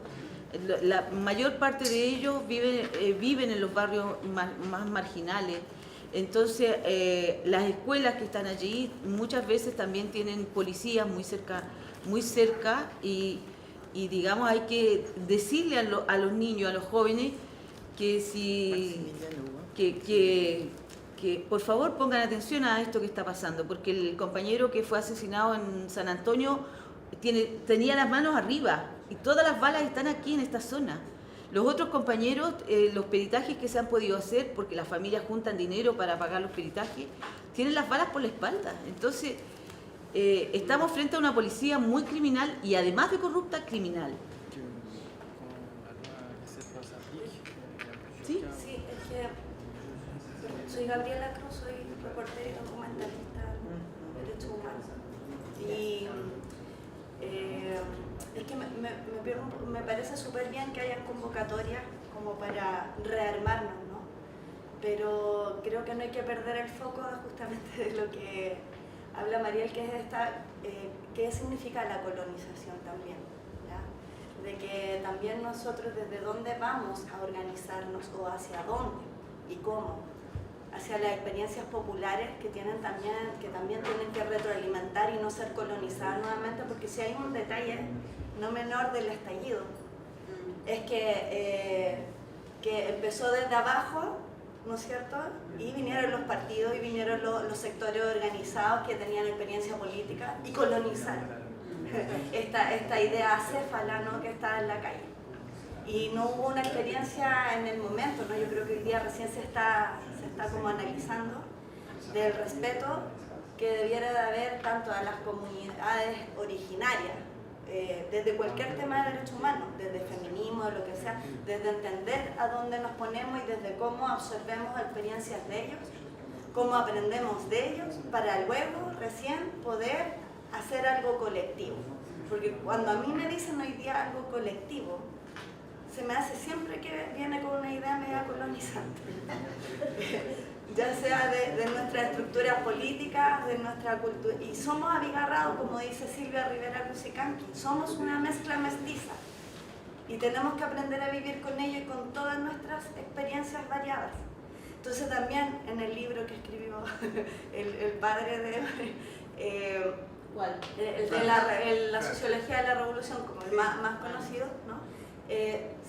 La mayor parte de ellos viven en los barrios más marginales. Entonces, las escuelas que están allí muchas veces también tienen policías muy cerca y digamos, hay que decirle a los niños, a los jóvenes, que por favor pongan atención a esto que está pasando, porque el compañero que fue asesinado en San Antonio tenía las manos arriba y todas las balas están aquí en esta zona. Los otros compañeros, los peritajes que se han podido hacer, porque las familias juntan dinero para pagar los peritajes, tienen las balas por la espalda. Entonces, estamos frente a una policía muy criminal y además de corrupta, criminal. ¿Sí? Sí, es que soy Gabriela Cruz, soy reportera y documentalista de derechos humanos. Y es que me parece súper bien que haya convocatorias como para rearmarnos, ¿no? Pero creo que no hay que perder el foco justamente de lo que habla Mariel, que es qué significa la colonización también, ¿ya? De que también nosotros desde dónde vamos a organizarnos o hacia dónde y cómo, hacia las experiencias populares que también tienen que retroalimentar y no ser colonizadas nuevamente, porque si hay un detalle no menor del estallido, es que empezó desde abajo, ¿no es cierto? Y vinieron los partidos y vinieron los sectores organizados que tenían experiencia política y colonizaron esta idea acéfala, ¿no?, que está en la calle. Y no hubo una experiencia en el momento, ¿no? Yo creo que hoy día recién se está como analizando del respeto que debiera de haber tanto a las comunidades originarias, desde cualquier tema de derechos humanos, desde feminismo, de lo que sea, desde entender a dónde nos ponemos y desde cómo absorbemos experiencias de ellos, cómo aprendemos de ellos, para luego recién poder hacer algo colectivo. Porque cuando a mí me dicen hoy día algo colectivo, se me hace siempre que viene con una idea media colonizante, ya sea de nuestras estructuras políticas, de nuestra cultura, y somos abigarrados, como dice Silvia Rivera Cusicanqui, somos una mezcla mestiza, y tenemos que aprender a vivir con ello y con todas nuestras experiencias variadas. Entonces también en el libro que escribió el padre de... ¿Cuál? La sociología de la revolución, como el más conocido, ¿no?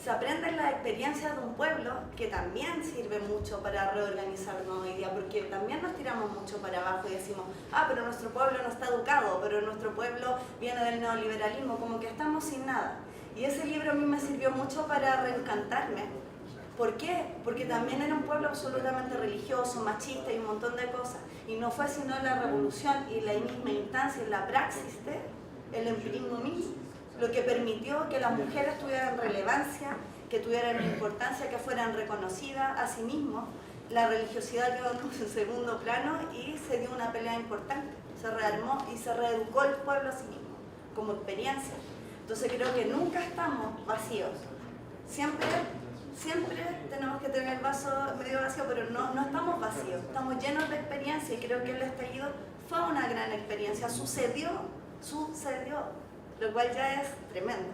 Se aprenden las experiencias de un pueblo, que también sirve mucho para reorganizarnos hoy día, porque también nos tiramos mucho para abajo y decimos, pero nuestro pueblo no está educado, pero nuestro pueblo viene del neoliberalismo, como que estamos sin nada. Y ese libro a mí me sirvió mucho para reencantarme. ¿Por qué? Porque también era un pueblo absolutamente religioso, machista y un montón de cosas. Y no fue sino la revolución y la misma instancia, la praxis del empirismo mismo, lo que permitió que las mujeres tuvieran relevancia, que tuvieran importancia, que fueran reconocidas a sí mismos. La religiosidad quedó en segundo plano y se dio una pelea importante. Se rearmó y se reeducó el pueblo a sí mismo, como experiencia. Entonces creo que nunca estamos vacíos. Siempre tenemos que tener el vaso medio vacío, pero no estamos vacíos. Estamos llenos de experiencia y creo que el estallido fue una gran experiencia. Sucedió, lo cual ya es tremendo.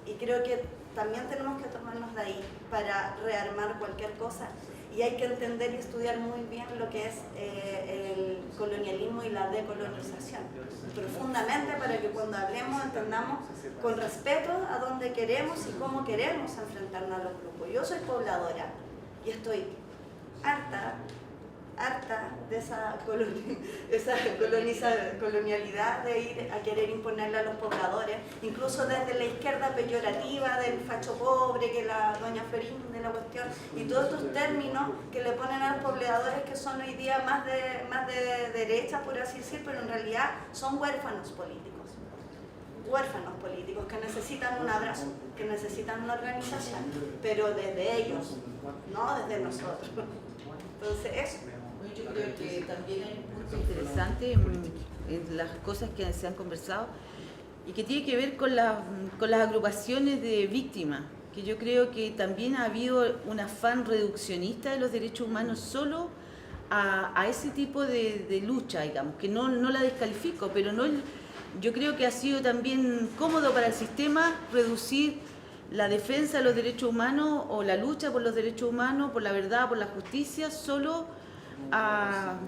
Y creo que también tenemos que tomarnos de ahí para rearmar cualquier cosa. Y hay que entender y estudiar muy bien lo que es el colonialismo y la decolonización, profundamente, para que cuando hablemos entendamos con respeto a dónde queremos y cómo queremos enfrentarnos a los grupos. Yo soy pobladora y estoy harta de esa colonialidad de ir a querer imponerle a los pobladores, incluso desde la izquierda peyorativa del facho pobre, que la doña Florín de la cuestión, y todos estos términos que le ponen a los pobladores, que son hoy día más de derecha, por así decir, pero en realidad son huérfanos políticos. huérfanos políticos que necesitan un abrazo, que necesitan una organización, pero desde ellos, no desde nosotros. Entonces, eso. Bueno, yo creo que también hay un punto interesante en las cosas que se han conversado y que tiene que ver con las agrupaciones de víctimas, que yo creo que también ha habido un afán reduccionista de los derechos humanos solo a ese tipo de lucha, digamos, que no la descalifico, pero no, yo creo que ha sido también cómodo para el sistema reducir la defensa de los derechos humanos o la lucha por los derechos humanos, por la verdad, por la justicia, solo a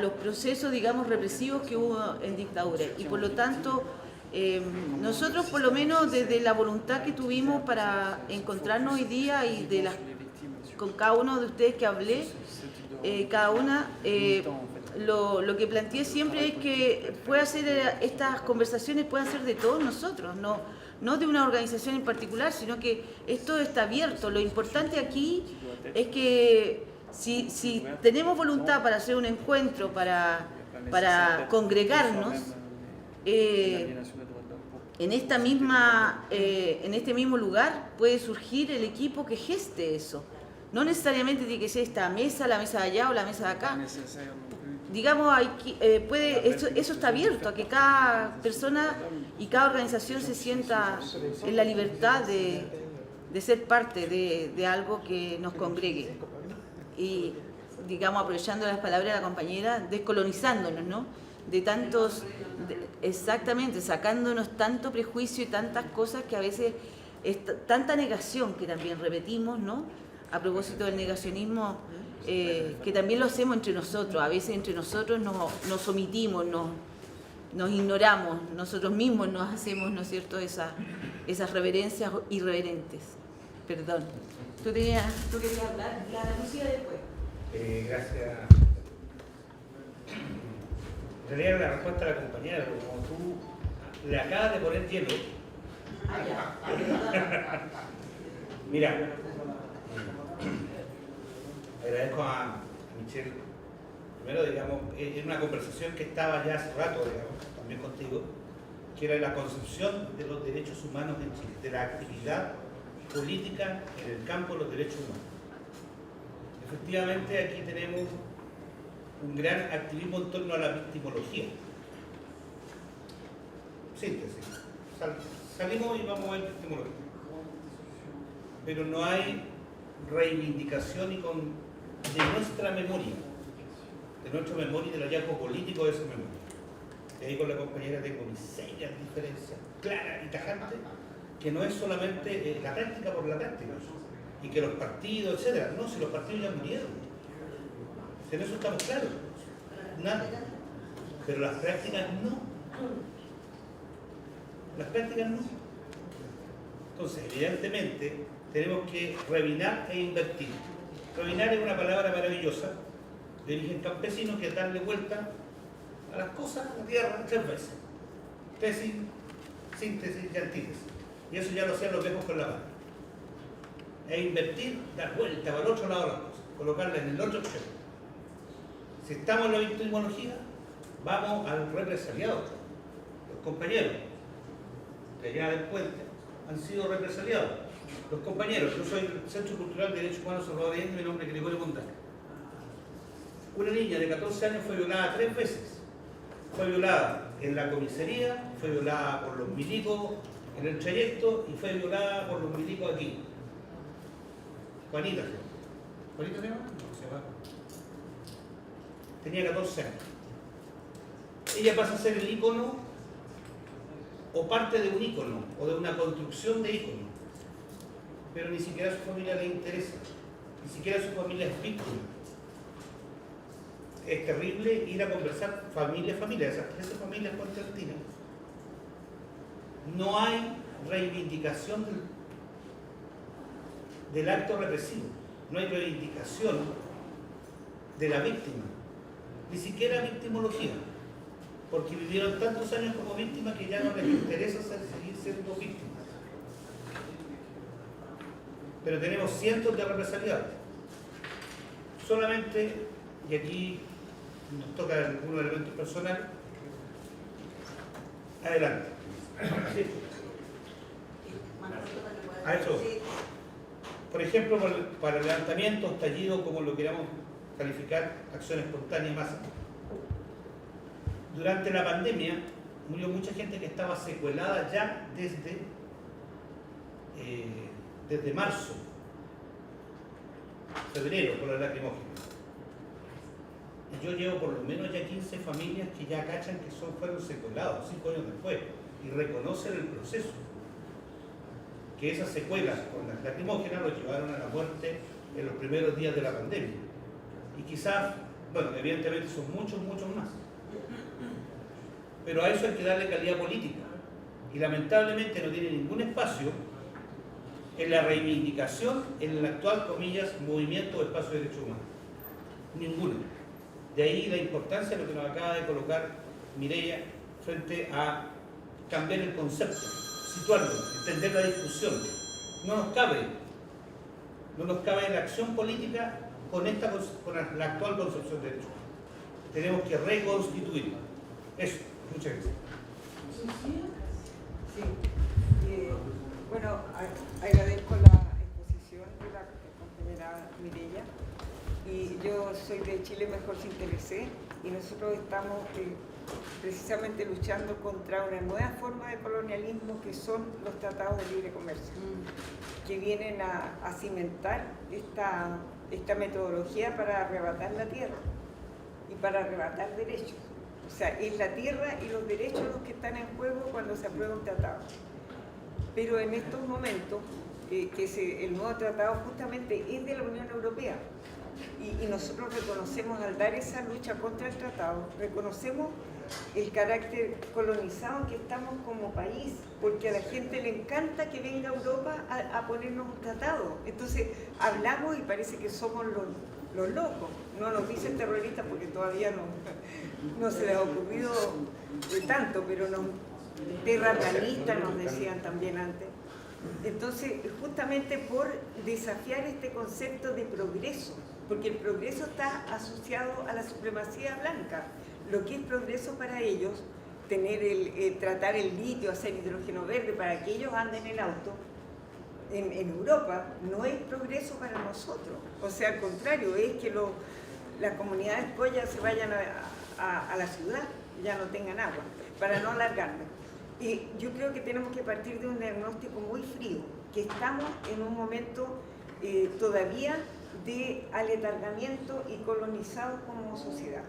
los procesos, digamos, represivos que hubo en dictadura. Y por lo tanto, nosotros, por lo menos desde la voluntad que tuvimos para encontrarnos hoy día y con cada uno de ustedes que hablé, cada una, lo que planteé siempre es que estas conversaciones puedan ser de todos nosotros, no de una organización en particular, sino que esto está abierto. Lo importante aquí es que si tenemos voluntad para hacer un encuentro, para congregarnos, en este mismo lugar puede surgir el equipo que geste eso. No necesariamente tiene que ser esta mesa, la mesa de allá o la mesa de acá. Digamos, eso está abierto a que cada persona y cada organización se sienta en la libertad de ser parte de algo que nos congregue. Y, digamos, aprovechando las palabras de la compañera, descolonizándonos, ¿no? Exactamente, sacándonos tanto prejuicio y tantas cosas que a veces, tanta negación que también repetimos, ¿no? A propósito del negacionismo, que también lo hacemos entre nosotros. A veces entre nosotros nos omitimos, nos ignoramos, nosotros mismos nos hacemos, ¿no es cierto?, esas reverencias irreverentes. Perdón. ¿Tú querías hablar? La Lucía después. Gracias. En realidad la respuesta a la compañera, pero como tú le acabas de poner hielo. Mira, agradezco a Michelle. Primero, digamos, en una conversación que estaba ya hace rato, digamos, también contigo, que era la concepción de los derechos humanos en Chile, de la actividad política en el campo de los derechos humanos. Efectivamente, aquí tenemos un gran activismo en torno a la victimología. Síntesis. Salimos y vamos a ver victimología. Pero no hay reivindicación de nuestra memoria y del hallazgo político de esa memoria. Y ahí con la compañera tengo mis serias diferencias claras y tajantes, que no es solamente la práctica por la práctica, y que los partidos, etcétera. No, si los partidos ya murieron. En eso estamos claros. Nada. Pero las prácticas no. Las prácticas no. Entonces, evidentemente, tenemos que revinar e invertir. Revinar es una palabra maravillosa, de origen campesino, que es darle vuelta a las cosas, a la tierra, 3 veces. Tesis, síntesis y antítesis. Y eso ya lo hacían los viejos con la mano. E invertir, dar vuelta para el otro lado de las cosas, colocarla en el otro extremo. Si estamos en la victimología, vamos al represaliado. Los compañeros de allá del puente han sido represaliados. Los compañeros, yo soy del Centro Cultural de Derechos Humanos Salvadoreño, mi nombre es Gregorio Montaña. Una niña de 14 años fue violada 3 veces. Fue violada en la comisaría, fue violada por los milicos en el trayecto y fue violada por los milicos aquí. Juanita se llama. ¿Juanita se llama? No, se llama. Tenía 14 años. Ella pasa a ser el ícono o parte de un ícono o de una construcción de ícono. Pero ni siquiera a su familia le interesa. Ni siquiera su familia es víctima. Es terrible ir a conversar familia a familia, esas 13 familias constantinas. No hay reivindicación del acto represivo, no hay reivindicación de la víctima, ni siquiera victimología, porque vivieron tantos años como víctimas que ya no les interesa seguir siendo víctimas. Pero tenemos cientos de represaliados. Solamente, y aquí nos toca algunos elementos personales, adelante. Sí. A eso. Por ejemplo, para el levantamiento, estallido, como lo queramos calificar, acción espontánea, masa. Durante la pandemia murió mucha gente que estaba secuelada ya desde marzo, febrero, por la lacrimógena. Y yo llevo por lo menos ya 15 familias que ya cachan que fueron secuelados 5 años después y reconocen el proceso. Que esas secuelas con las lacrimógenas los llevaron a la muerte en los primeros días de la pandemia. Y quizás, bueno, evidentemente son muchos más. Pero a eso hay que darle calidad política. Y lamentablemente no tiene ningún espacio en la reivindicación en el actual, comillas, movimiento o espacio de derechos humanos. Ninguno. De ahí la importancia de lo que nos acaba de colocar Mireia frente a cambiar el concepto, situarlo, entender la discusión. No nos cabe la acción política con la actual concepción de derechos humanos. Tenemos que reconstituirla. Eso. Muchas gracias. Sí. Bueno, agradezco la exposición de la compañera Mireia. Y yo soy de Chile Mejor Sin TLC y nosotros estamos precisamente luchando contra una nueva forma de colonialismo que son los tratados de libre comercio, que vienen a cimentar esta metodología para arrebatar la tierra y para arrebatar derechos. O sea, es la tierra y los derechos los que están en juego cuando se aprueba un tratado. Pero en estos momentos, el nuevo tratado justamente es de la Unión Europea. Y nosotros reconocemos, al dar esa lucha contra el tratado, reconocemos el carácter colonizado que estamos como país, porque a la gente le encanta que venga Europa a ponernos un tratado. Entonces hablamos y parece que somos los locos. No nos dicen terroristas porque todavía no se les ha ocurrido tanto, pero terraplanistas nos decían también antes. Entonces, justamente por desafiar este concepto de progreso, porque el progreso está asociado a la supremacía blanca. Lo que es progreso para ellos, tratar el litio, hacer hidrógeno verde para que ellos anden en auto, en Europa, no es progreso para nosotros. O sea, al contrario, es que las comunidades collas se vayan a la ciudad, ya no tengan agua, para no alargarme. Y yo creo que tenemos que partir de un diagnóstico muy frío, que estamos en un momento todavía de aletargamiento y colonizados como sociedad.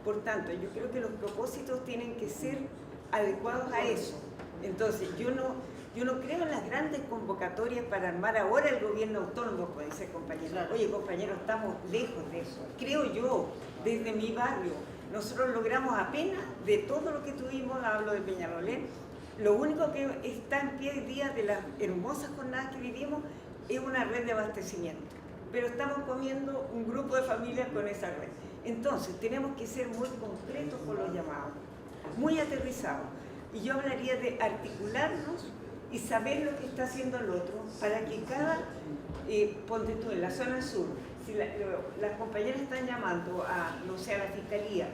Por tanto, yo creo que los propósitos tienen que ser adecuados a eso. Entonces, yo no creo en las grandes convocatorias para armar ahora el gobierno autónomo, como dice el compañero. Oye, compañero, estamos lejos de eso. Creo yo, desde mi barrio, nosotros logramos apenas, de todo lo que tuvimos, hablo de Peñalolén, lo único que está en pie hoy día de las hermosas jornadas que vivimos es una red de abastecimiento. Pero estamos comiendo un grupo de familias con esa red. Entonces, tenemos que ser muy concretos con los llamados, muy aterrizados. Y yo hablaría de articularnos y saber lo que está haciendo el otro para que ponte tú, en la zona sur, si las compañeras están llamando a la fiscalía,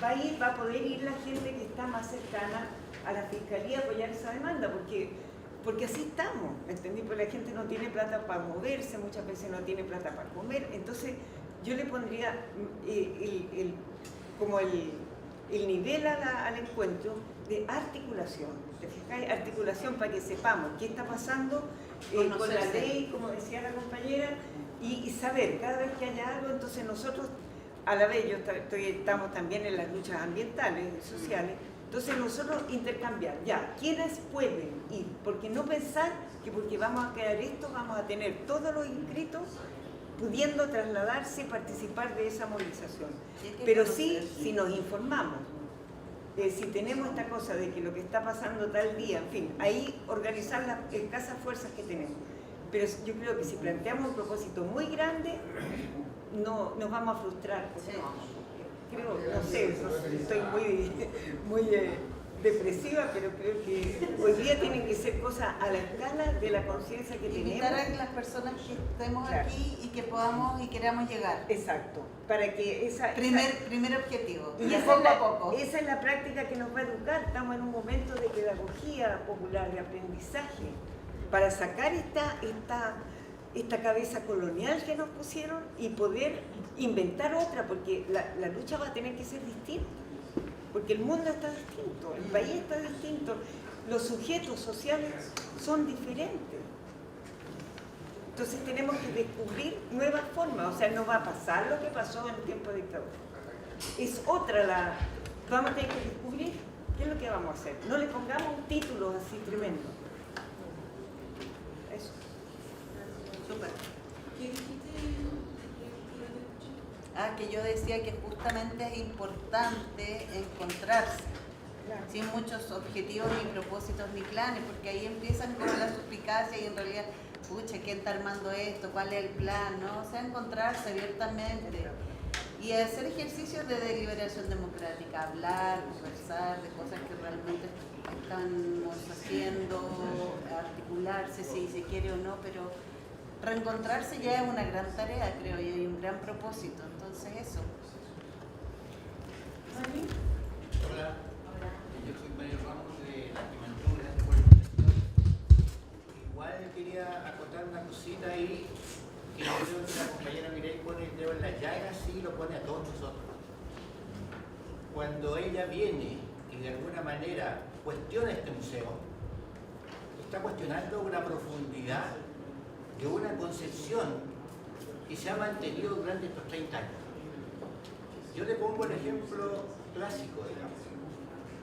va a poder ir la gente que está más cercana a la fiscalía a apoyar esa demanda, porque así estamos, ¿entendí? Porque la gente no tiene plata para moverse, muchas veces no tiene plata para comer. Entonces yo le pondría como el nivel al encuentro de articulación, ¿te fijáis? Articulación para que sepamos qué está pasando con la ley, como decía la compañera, y saber cada vez que haya algo. Entonces nosotros, a la vez estamos también en las luchas ambientales y sociales. Entonces nosotros intercambiar, ¿quiénes pueden ir? Porque no pensar que porque vamos a crear esto, vamos a tener todos los inscritos pudiendo trasladarse y participar de esa movilización. Pero sí, si nos informamos, si tenemos esta cosa de que lo que está pasando tal día, en fin, ahí organizar las escasas fuerzas que tenemos. Pero yo creo que si planteamos un propósito muy grande, no nos vamos a frustrar. Creo, no sé, estoy muy depresiva, pero creo que hoy día tienen que ser cosas a la escala de la conciencia que tenemos. Invitar a las personas que estemos aquí y que podamos y queramos llegar. Exacto, para que primer objetivo. Y poco a poco. Esa es la práctica que nos va a educar. Estamos en un momento de pedagogía. pedagogía popular, de aprendizaje, para sacar esta cabeza colonial que nos pusieron y poder inventar otra, porque la lucha va a tener que ser distinta, porque el mundo está distinto, el país está distinto, los sujetos sociales son diferentes. Entonces tenemos que descubrir nuevas formas, o sea, no va a pasar lo que pasó en el tiempo de dictadura. Es otra vamos a tener que descubrir qué es lo que vamos a hacer. No le pongamos un título así tremendo. Eso. Súper. Que yo decía que justamente es importante encontrarse, sin muchos objetivos, ni propósitos, ni planes, porque ahí empiezan como las suspicacias y en realidad, pucha, ¿quién está armando esto? ¿Cuál es el plan? ¿No? O sea, encontrarse abiertamente y hacer ejercicios de deliberación democrática, hablar, conversar de cosas que realmente estamos haciendo, articularse si se quiere o no, pero reencontrarse ya es una gran tarea, creo yo, y un gran propósito. Entonces, eso. Hola, yo soy Mario Ramos de la Primatura de Puerto. Igual quería acotar una cosita ahí, que yo creo que la compañera Mireille pone el dedo en la llaga, sí lo pone a todos nosotros. Cuando ella viene y de alguna manera cuestiona este museo, está cuestionando una profundidad de una concepción que se ha mantenido durante estos 30 años. Yo le pongo el ejemplo clásico, digamos.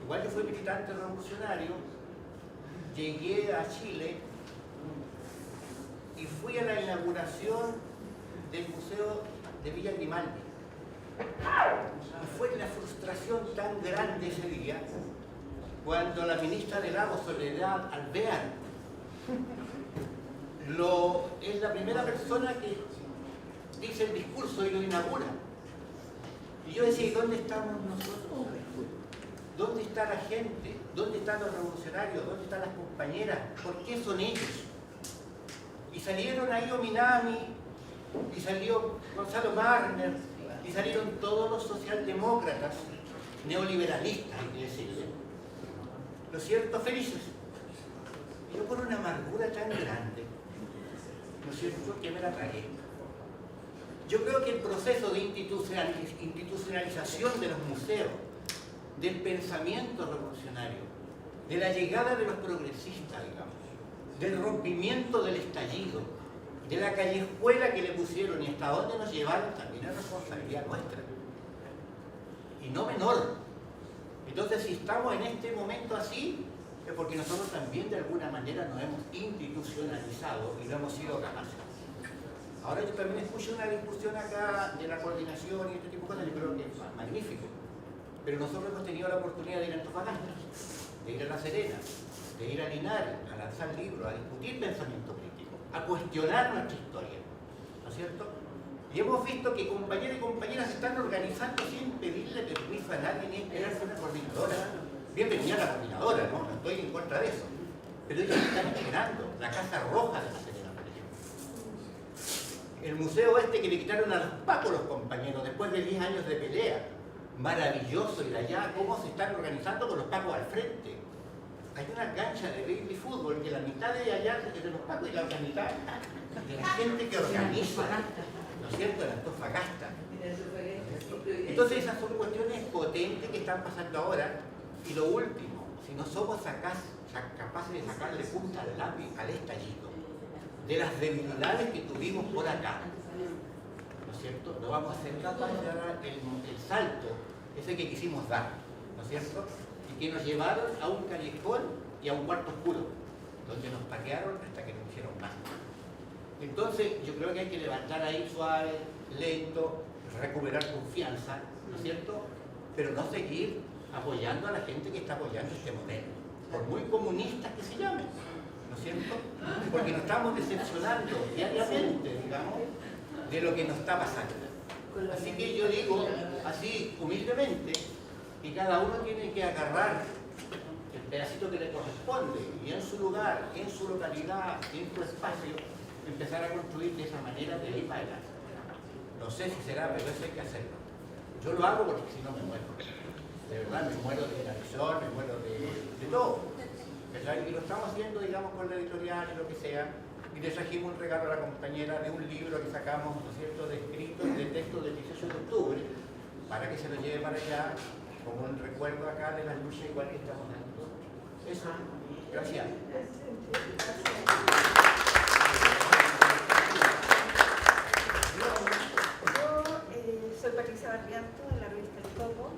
Igual yo fui militante revolucionario, llegué a Chile y fui a la inauguración del Museo de Villa Grimaldi. Y fue la frustración tan grande ese día cuando la ministra del Agua, Soledad Alvear, es la primera persona que dice el discurso y lo inaugura. Y yo decía, ¿y dónde estamos nosotros? ¿Dónde está la gente? ¿Dónde están los revolucionarios? ¿Dónde están las compañeras? ¿Por qué son ellos? Y salieron ahí Ominami, y salió Gonzalo Marner, y salieron todos los socialdemócratas, neoliberalistas, hay que decirle. ¿No es cierto? Felices. Y yo por una amargura tan grande, ¿no es cierto?, que me la tragué. Yo creo que el proceso de institucionalización de los museos, del pensamiento revolucionario, de la llegada de los progresistas, digamos, del rompimiento del estallido, de la callejuela que le pusieron y hasta dónde nos llevaron, también es responsabilidad nuestra. Y no menor. Entonces, si estamos en este momento así, es porque nosotros también de alguna manera nos hemos institucionalizado y no hemos sido capaces. Ahora yo también escucho una discusión acá de la coordinación y este tipo de cosas, yo creo que es magnífico. Pero nosotros hemos tenido la oportunidad de ir a Antofagasta, de ir a La Serena, de ir a Linares, a lanzar libros, a discutir pensamiento crítico, a cuestionar nuestra historia, ¿no es cierto? Y hemos visto que compañeros y compañeras se están organizando sin pedirle permiso a nadie ni esperarse una coordinadora. Bienvenida a la coordinadora, ¿no? No estoy en contra de eso. Pero ellos están esperando la Casa Roja de La Serena, por ejemplo. El museo este que le quitaron a los pacos los compañeros después de 10 años de pelea. Maravilloso ir allá, cómo se están organizando con los pacos al frente. Hay una cancha de baby fútbol que la mitad de allá es de los pacos y la otra mitad de la gente que organiza, ¿no es cierto?, en Antofagasta. Entonces esas son cuestiones potentes que están pasando ahora. Y lo último, si no somos capaces de sacarle punta al lápiz al estallido, de las debilidades que tuvimos por acá, ¿no es cierto?, no vamos a ser capaces de dar el salto ese que quisimos dar, ¿no es cierto?, y que nos llevaron a un callejón y a un cuarto oscuro, donde nos paquearon hasta que nos hicieron más. Entonces yo creo que hay que levantar ahí suave, lento, recuperar confianza, ¿no es cierto?, pero no seguir apoyando a la gente que está apoyando este modelo, por muy comunistas que se llamen, ¿no es cierto?, porque nos estamos decepcionando diariamente, digamos, de lo que nos está pasando. Así que yo digo, así humildemente, que cada uno tiene que agarrar el pedacito que le corresponde y en su lugar, en su localidad, en su espacio, empezar a construir de esa manera de ahí para adelante. No sé si será, pero eso hay que hacerlo. Yo lo hago porque si no me muero. De verdad, me muero de inanición, me muero de todo. ¿cachai? Y lo estamos haciendo, digamos, con la editorial y lo que sea, y le trajimos un regalo a la compañera de un libro que sacamos, ¿no es cierto?, de escritos, de textos del 18 de octubre, para que se lo lleve para allá, como un recuerdo acá de las luchas igual que estamos dando. Eso, gracias. Soy Patricia Barrianto, de la revista El Topo.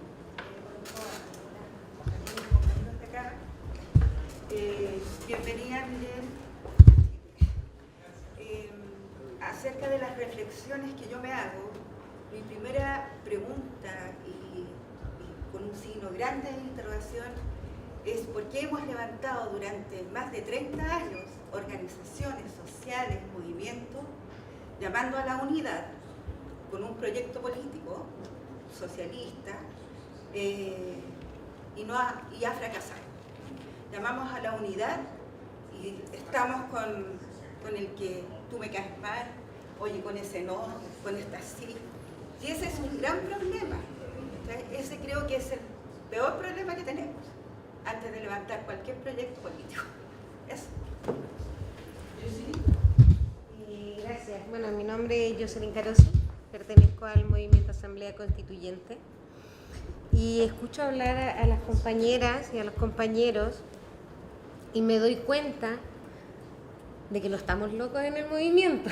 Bienvenida, Miguel. Acerca de las reflexiones que yo me hago, mi primera pregunta, y con un signo grande de interrogación, es por qué hemos levantado durante más de 30 años organizaciones sociales, movimientos, llamando a la unidad con un proyecto político socialista y ha fracasado. Llamamos a la unidad y estamos con el que tú me caes mal, oye, con ese no, con esta sí. Y ese es un gran problema. Ese creo que es el peor problema que tenemos antes de levantar cualquier proyecto político. Eso. Gracias. Bueno, mi nombre es Jocelyn Carosi, pertenezco al Movimiento Asamblea Constituyente y escucho hablar a las compañeras y a los compañeros y me doy cuenta de que no estamos locos en el movimiento.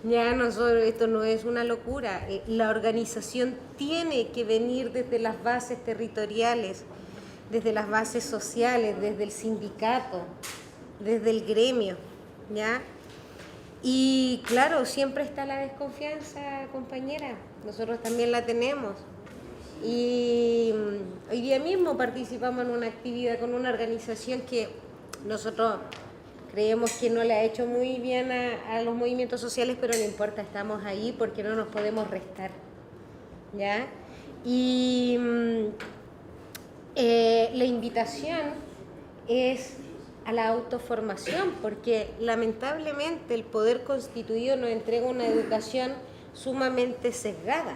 Ya nosotros, esto no es una locura, la organización tiene que venir desde las bases territoriales, desde las bases sociales, desde el sindicato, desde el gremio, ¿ya? Y claro, siempre está la desconfianza, compañera, nosotros también la tenemos. Y hoy día mismo participamos en una actividad con una organización que nosotros creemos que no le ha hecho muy bien a los movimientos sociales, pero no importa, estamos ahí porque no nos podemos restar, ¿ya? Y la invitación es a la autoformación, porque lamentablemente el poder constituido nos entrega una educación sumamente sesgada.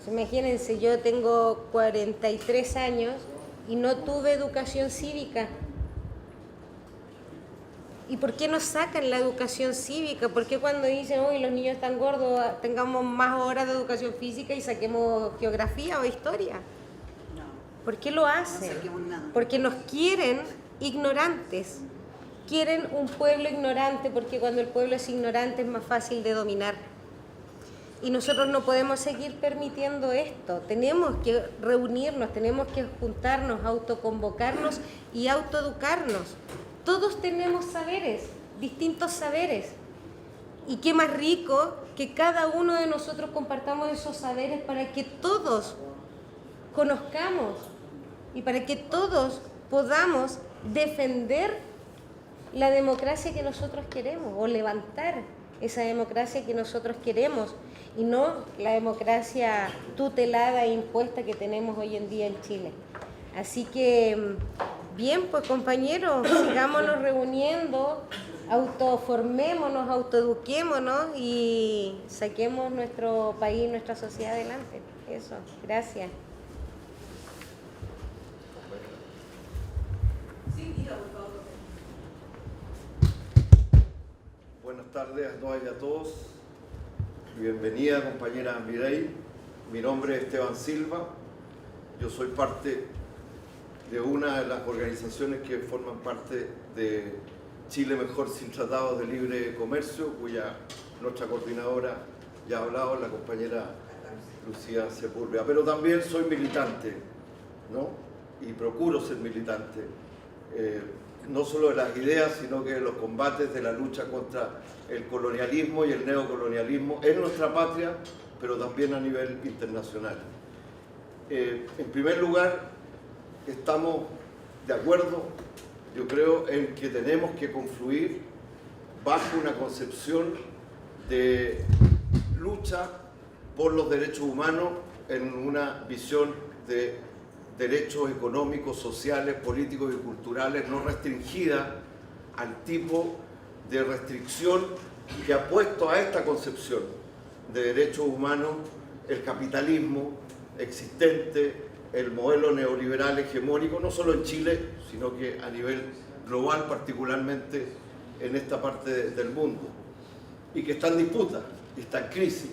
Imagínense, yo tengo 43 años y no tuve educación cívica. ¿Y por qué nos sacan la educación cívica? ¿Por qué cuando dicen, uy, los niños están gordos, tengamos más horas de educación física y saquemos geografía o historia? ¿Por qué lo hacen? Porque nos quieren ignorantes. Quieren un pueblo ignorante, porque cuando el pueblo es ignorante es más fácil de dominar. Y nosotros no podemos seguir permitiendo esto. Tenemos que reunirnos, tenemos que juntarnos, autoconvocarnos y autoeducarnos. Todos tenemos saberes, distintos saberes. Y qué más rico que cada uno de nosotros compartamos esos saberes para que todos conozcamos y para que todos podamos defender la democracia que nosotros queremos o levantar esa democracia que nosotros queremos y no la democracia tutelada e impuesta que tenemos hoy en día en Chile. Así que, bien, pues compañeros, sigámonos reuniendo, autoformémonos, autoeduquémonos y saquemos nuestro país, nuestra sociedad adelante. Eso, gracias. Buenas tardes a todas y a todos. Bienvenida, compañera Mireille. Mi nombre es Esteban Silva. Yo soy parte de una de las organizaciones que forman parte de Chile Mejor sin Tratados de Libre Comercio, cuya nuestra coordinadora ya ha hablado, la compañera Lucía Sepúlveda. Pero también soy militante, ¿no? Y procuro ser militante. No solo de las ideas, sino que de los combates de la lucha contra el colonialismo y el neocolonialismo en nuestra patria, pero también a nivel internacional. En primer lugar, estamos de acuerdo, yo creo, en que tenemos que confluir bajo una concepción de lucha por los derechos humanos en una visión de derechos económicos, sociales, políticos y culturales no restringida al tipo de restricción que ha puesto a esta concepción de derechos humanos el capitalismo existente el modelo neoliberal hegemónico, no solo en Chile, sino que a nivel global, particularmente en esta parte del mundo, y que está en disputa, y está en crisis.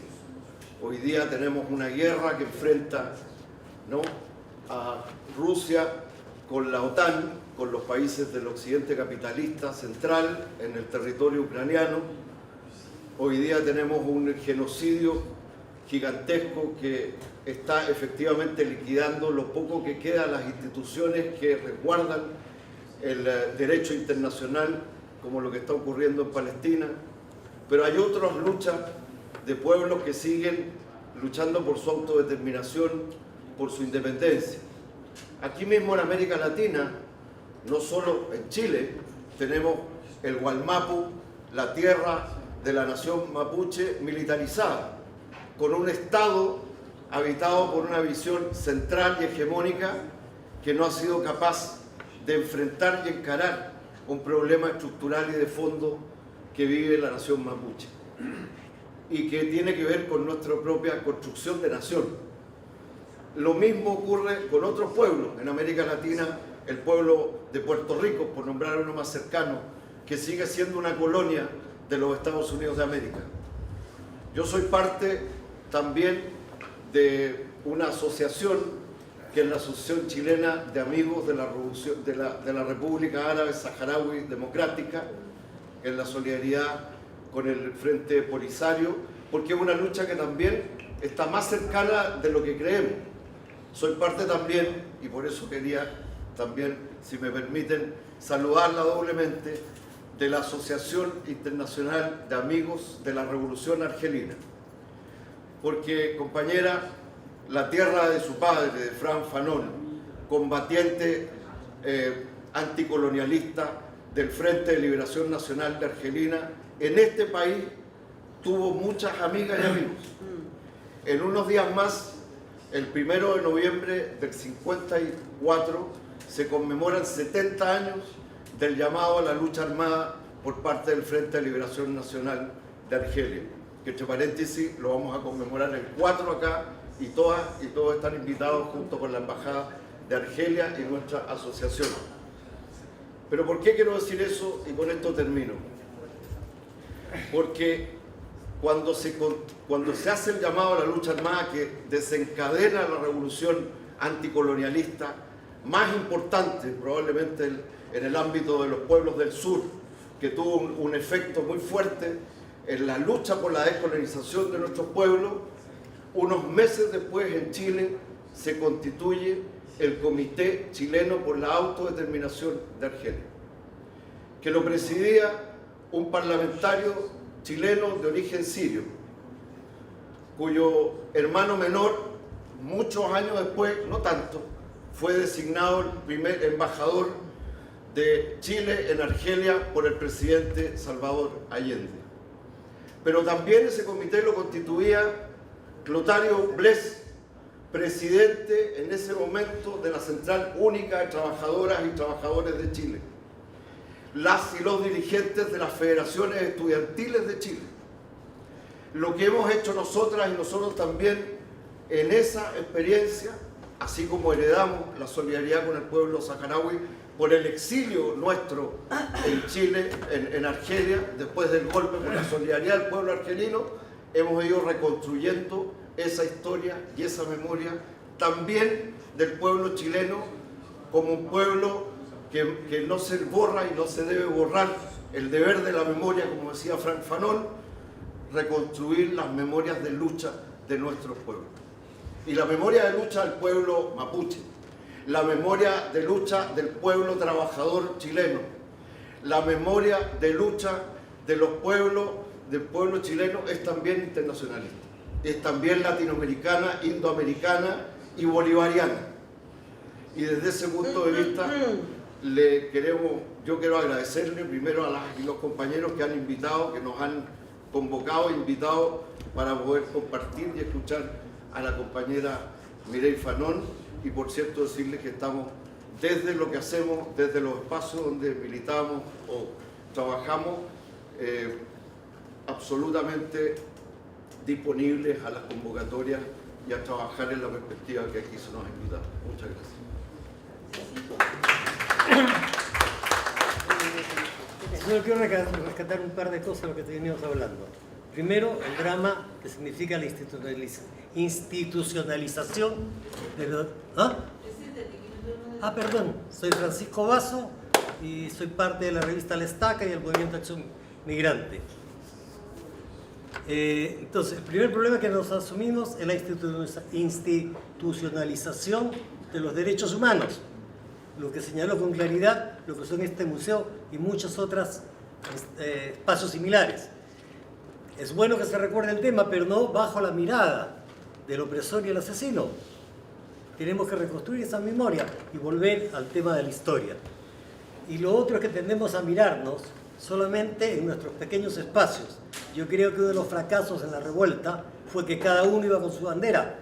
Hoy día tenemos una guerra que enfrenta, ¿no?, a Rusia con la OTAN, con los países del occidente capitalista central en el territorio ucraniano. Hoy día tenemos un genocidio gigantesco que está efectivamente liquidando lo poco que queda a las instituciones que resguardan el derecho internacional, como lo que está ocurriendo en Palestina. Pero hay otras luchas de pueblos que siguen luchando por su autodeterminación, por su independencia. Aquí mismo en América Latina, no solo en Chile, tenemos el Gualmapu, la tierra de la nación mapuche militarizada, con un Estado habitado por una visión central y hegemónica que no ha sido capaz de enfrentar y encarar un problema estructural y de fondo que vive la nación mapuche y que tiene que ver con nuestra propia construcción de nación. Lo mismo ocurre con otros pueblos en América Latina, el pueblo de Puerto Rico, por nombrar uno más cercano, que sigue siendo una colonia de los Estados Unidos de América. Yo soy parte también de una asociación que es la Asociación Chilena de Amigos de la República Árabe Saharaui Democrática, en la solidaridad con el Frente Polisario, porque es una lucha que también está más cercana de lo que creemos. Soy parte también, y por eso quería también, si me permiten, saludarla doblemente, de la Asociación Internacional de Amigos de la Revolución Argelina. Porque, compañera, la tierra de su padre, de Frantz Fanon, combatiente anticolonialista del Frente de Liberación Nacional de Argelina, en este país tuvo muchas amigas y amigos. En unos días más, el 1 de noviembre del 54, se conmemoran 70 años del llamado a la lucha armada por parte del Frente de Liberación Nacional de Argelia, que entre paréntesis lo vamos a conmemorar el 4 acá, y todas y todos están invitados junto con la Embajada de Argelia y nuestra asociación. Pero ¿por qué quiero decir eso? Y con esto termino. Porque cuando se hace el llamado a la lucha armada que desencadena la revolución anticolonialista más importante probablemente en el ámbito de los pueblos del sur, que tuvo un efecto muy fuerte en la lucha por la descolonización de nuestros pueblos, unos meses después en Chile se constituye el Comité Chileno por la Autodeterminación de Argelia, que lo presidía un parlamentario chileno de origen sirio, cuyo hermano menor, muchos años después, no tanto, fue designado el primer embajador de Chile en Argelia por el presidente Salvador Allende. Pero también ese comité lo constituía Clotario Blest, presidente en ese momento de la Central Única de Trabajadoras y Trabajadores de Chile, las y los dirigentes de las federaciones estudiantiles de Chile. Lo que hemos hecho nosotras y nosotros también en esa experiencia, así como heredamos la solidaridad con el pueblo saharaui por el exilio nuestro en Chile, en Argelia, después del golpe, por la solidaridad del pueblo argelino, hemos ido reconstruyendo esa historia y esa memoria también del pueblo chileno como un pueblo que no se borra y no se debe borrar. El deber de la memoria, como decía Frantz Fanon, reconstruir las memorias de lucha de nuestros pueblos. Y la memoria de lucha del pueblo mapuche, la memoria de lucha del pueblo trabajador chileno, la memoria de lucha de los pueblos, del pueblo chileno es también internacionalista, es también latinoamericana, indoamericana y bolivariana. Y desde ese punto de vista yo quiero agradecerle primero a las y los compañeros que han invitado, que nos han convocado e invitado para poder compartir y escuchar a la compañera Mireille Fanon, y por cierto decirles que estamos desde lo que hacemos, desde los espacios donde militamos o trabajamos, absolutamente disponibles a las convocatorias y a trabajar en la perspectiva que aquí se nos ha invitado. Muchas gracias. Yo quiero rescatar un par de cosas de lo que teníamos hablando. Primero, el drama que significa la institucionalización de los... perdón, soy Francisco Basso y soy parte de la revista La Estaca y el Movimiento Acción Migrante. Entonces, el primer problema que nos asumimos es la institucionalización de los derechos humanos, lo que señaló con claridad lo que son este museo y muchos otros espacios similares. Es bueno que se recuerde el tema, pero no bajo la mirada del opresor y el asesino. Tenemos que reconstruir esa memoria y volver al tema de la historia. Y lo otro es que tendemos a mirarnos solamente en nuestros pequeños espacios. Yo creo que uno de los fracasos en la revuelta fue que cada uno iba con su bandera,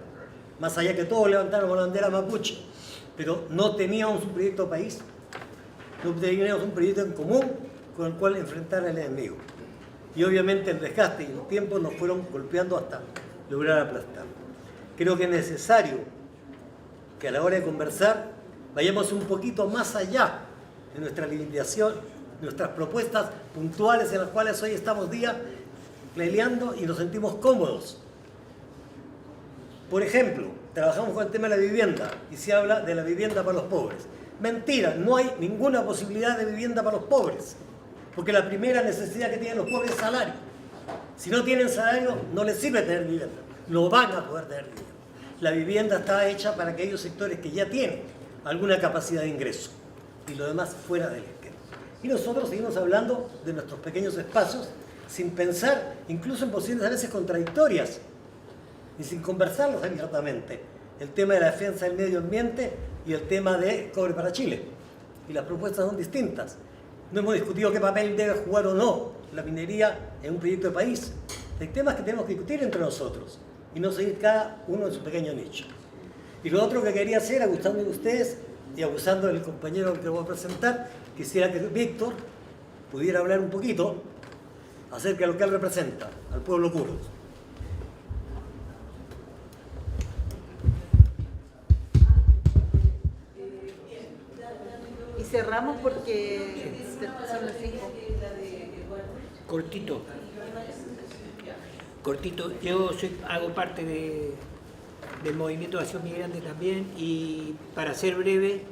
más allá que todos levantaron la bandera mapuche, pero no teníamos un proyecto país, no teníamos un proyecto en común con el cual enfrentar al enemigo. Y obviamente el desgaste y los tiempos nos fueron golpeando hasta lograr aplastar. Creo que es necesario que a la hora de conversar vayamos un poquito más allá de nuestra limitación, nuestras propuestas puntuales en las cuales hoy estamos peleando y nos sentimos cómodos. Por ejemplo, trabajamos con el tema de la vivienda y se habla de la vivienda para los pobres. Mentira, no hay ninguna posibilidad de vivienda para los pobres, porque la primera necesidad que tienen los pobres es salario. Si no tienen salario, no les sirve tener vivienda, no van a poder tener vivienda. La vivienda está hecha para aquellos sectores que ya tienen alguna capacidad de ingreso y lo demás fuera del esquema. Y nosotros seguimos hablando de nuestros pequeños espacios sin pensar incluso en posiciones a veces contradictorias y sin conversarlos abiertamente. El tema de la defensa del medio ambiente y el tema de Cobre para Chile. Y las propuestas son distintas. No hemos discutido qué papel debe jugar o no la minería en un proyecto de país. Hay temas que tenemos que discutir entre nosotros y no seguir cada uno en su pequeño nicho. Y lo otro que quería hacer, abusando de ustedes y abusando del compañero que voy a presentar, quisiera que Víctor pudiera hablar un poquito acerca de lo que él representa, al pueblo kurdo. Y cerramos porque son las 5. Cortito, yo hago parte del Movimiento de Acción Migrante también, y para ser breve,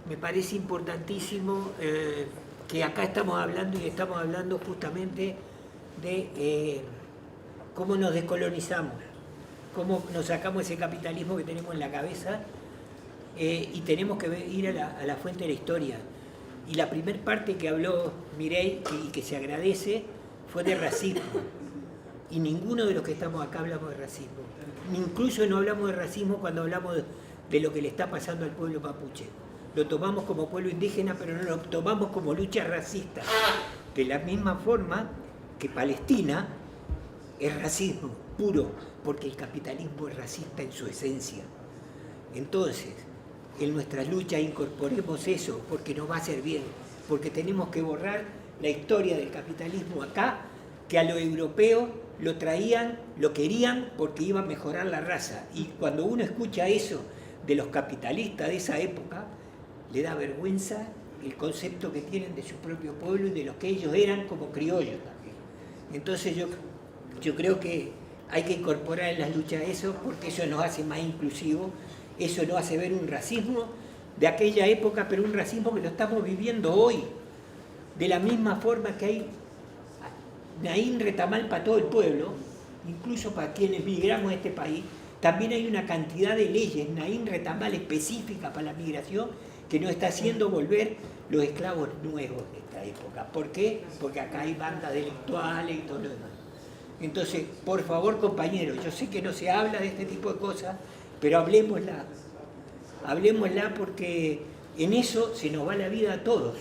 me parece importantísimo que acá estamos hablando justamente de cómo nos descolonizamos, cómo nos sacamos ese capitalismo que tenemos en la cabeza, y tenemos que ir a la fuente de la historia. Y la primera parte que habló Mireille, y que se agradece, fue de racismo. Y ninguno de los que estamos acá hablamos de racismo. Incluso no hablamos de racismo cuando hablamos de lo que le está pasando al pueblo mapuche. Lo tomamos como pueblo indígena, pero no lo tomamos como lucha racista. De la misma forma que Palestina es racismo puro, porque el capitalismo es racista en su esencia. Entonces, en nuestras luchas incorporemos eso, porque nos va a hacer bien, porque tenemos que borrar la historia del capitalismo acá, que a los europeos lo traían, lo querían porque iba a mejorar la raza. Y cuando uno escucha eso de los capitalistas de esa época, le da vergüenza el concepto que tienen de su propio pueblo y de lo que ellos eran como criollos también. Entonces yo creo que hay que incorporar en las luchas eso, porque eso nos hace más inclusivos, eso nos hace ver un racismo de aquella época, pero un racismo que lo estamos viviendo hoy, de la misma forma que hay Naín Retamal para todo el pueblo, incluso para quienes migramos a este país. También hay una cantidad de leyes, Naín Retamal específica para la migración, que nos está haciendo volver los esclavos nuevos de esta época. ¿Por qué? Porque acá hay bandas delictuales y todo lo demás. Entonces, por favor, compañeros, yo sé que no se habla de este tipo de cosas, pero hablemosla. Hablemosla, porque en eso se nos va la vida a todos.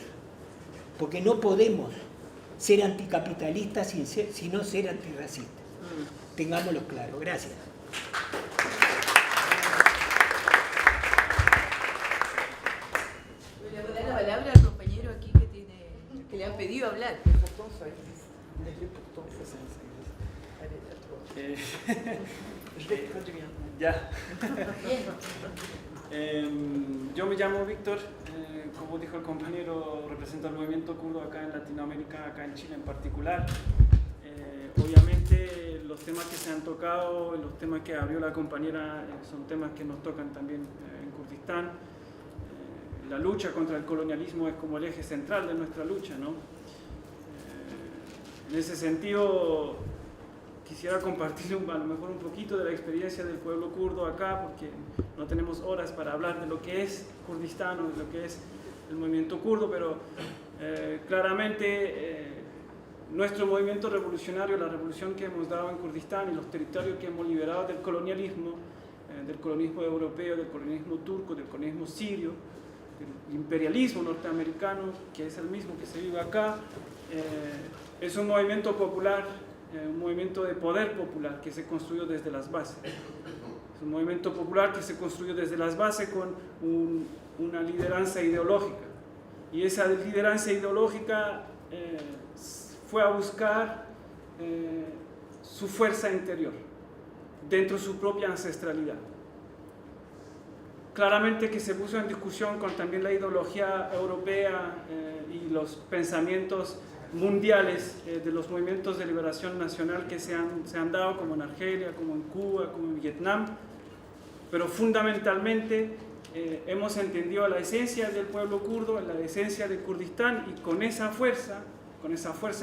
Porque no podemos ser anticapitalistas sino ser antirracistas. Tengámoslo claro. Gracias. Voy a dar la palabra al compañero aquí que le han pedido hablar. Ya. Yo me llamo Víctor, como dijo el compañero, represento al movimiento kurdo acá en Latinoamérica, acá en Chile en particular. Obviamente los temas que se han tocado, los temas que abrió la compañera son temas que nos tocan también en Kurdistán. La lucha contra el colonialismo es como el eje central de nuestra lucha, ¿no? En ese sentido, quisiera compartir a lo mejor un poquito de la experiencia del pueblo kurdo acá, porque no tenemos horas para hablar de lo que es Kurdistán o de lo que es el movimiento kurdo, pero claramente nuestro movimiento revolucionario, la revolución que hemos dado en Kurdistán y los territorios que hemos liberado del colonialismo europeo, del colonialismo turco, del colonialismo sirio, del imperialismo norteamericano, que es el mismo que se vive acá, es un movimiento popular, un movimiento de poder popular que se construyó desde las bases. Es un movimiento popular que se construyó desde las bases con una lideranza ideológica. Y esa lideranza ideológica fue a buscar su fuerza interior, dentro de su propia ancestralidad. Claramente que se puso en discusión con también la ideología europea y los pensamientos mundiales de los movimientos de liberación nacional que se han dado, como en Argelia, como en Cuba, como en Vietnam, pero fundamentalmente hemos entendido la esencia del pueblo kurdo, la esencia de Kurdistán, y con esa fuerza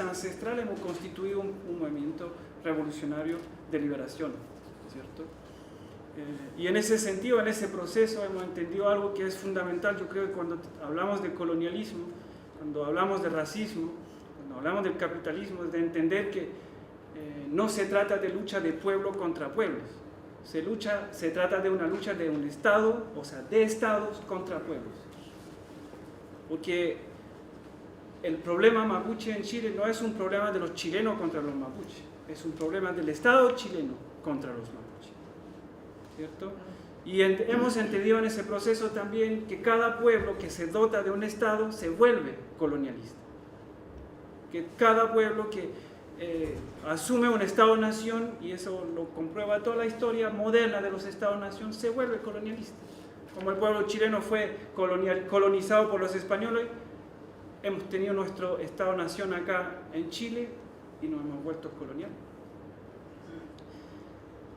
ancestral hemos constituido un movimiento revolucionario de liberación, ¿cierto? Y en ese sentido, en ese proceso, hemos entendido algo que es fundamental. Yo creo que cuando hablamos de colonialismo, cuando hablamos de racismo, cuando hablamos del capitalismo, es de entender que no se trata de lucha de pueblo contra pueblos. Se trata de una lucha de un Estado, o sea, de Estados contra pueblos. Porque el problema mapuche en Chile no es un problema de los chilenos contra los mapuches, es un problema del Estado chileno contra los mapuches. ¿Cierto? Y hemos entendido en ese proceso también que cada pueblo que se dota de un Estado se vuelve colonialista. Que cada pueblo que asume un Estado-nación, y eso lo comprueba toda la historia moderna de los Estados-nación, se vuelve colonialista. Como el pueblo chileno fue colonizado por los españoles, hemos tenido nuestro Estado-nación acá en Chile y nos hemos vuelto coloniales.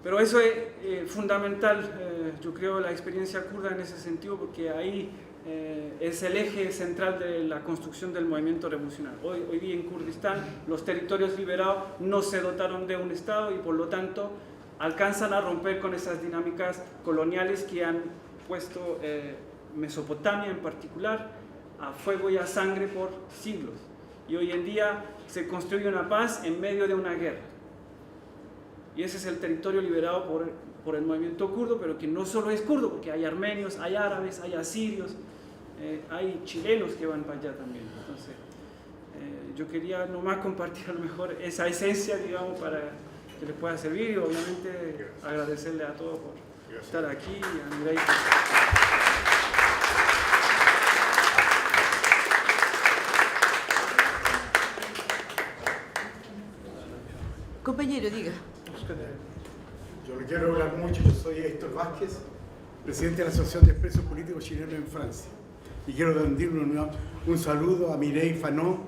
Pero eso es fundamental, yo creo, la experiencia kurda en ese sentido, porque ahí es el eje central de la construcción del movimiento revolucionario. Hoy día en Kurdistán los territorios liberados no se dotaron de un Estado y por lo tanto alcanzan a romper con esas dinámicas coloniales que han puesto Mesopotamia en particular a fuego y a sangre por siglos. Y hoy en día se construye una paz en medio de una guerra. Y ese es el territorio liberado por el movimiento kurdo, pero que no solo es kurdo, porque hay armenios, hay árabes, hay asirios, hay chilenos que van para allá también. Entonces, yo quería nomás compartir a lo mejor esa esencia, digamos, para que les pueda servir, y obviamente agradecerle a todos por estar aquí, y a Mireille. Compañero, diga. Yo le quiero hablar mucho. Yo soy Héctor Vázquez, presidente de la Asociación de Expresos Políticos Chilenos en Francia. Y quiero rendirle un saludo a Mireille Fanó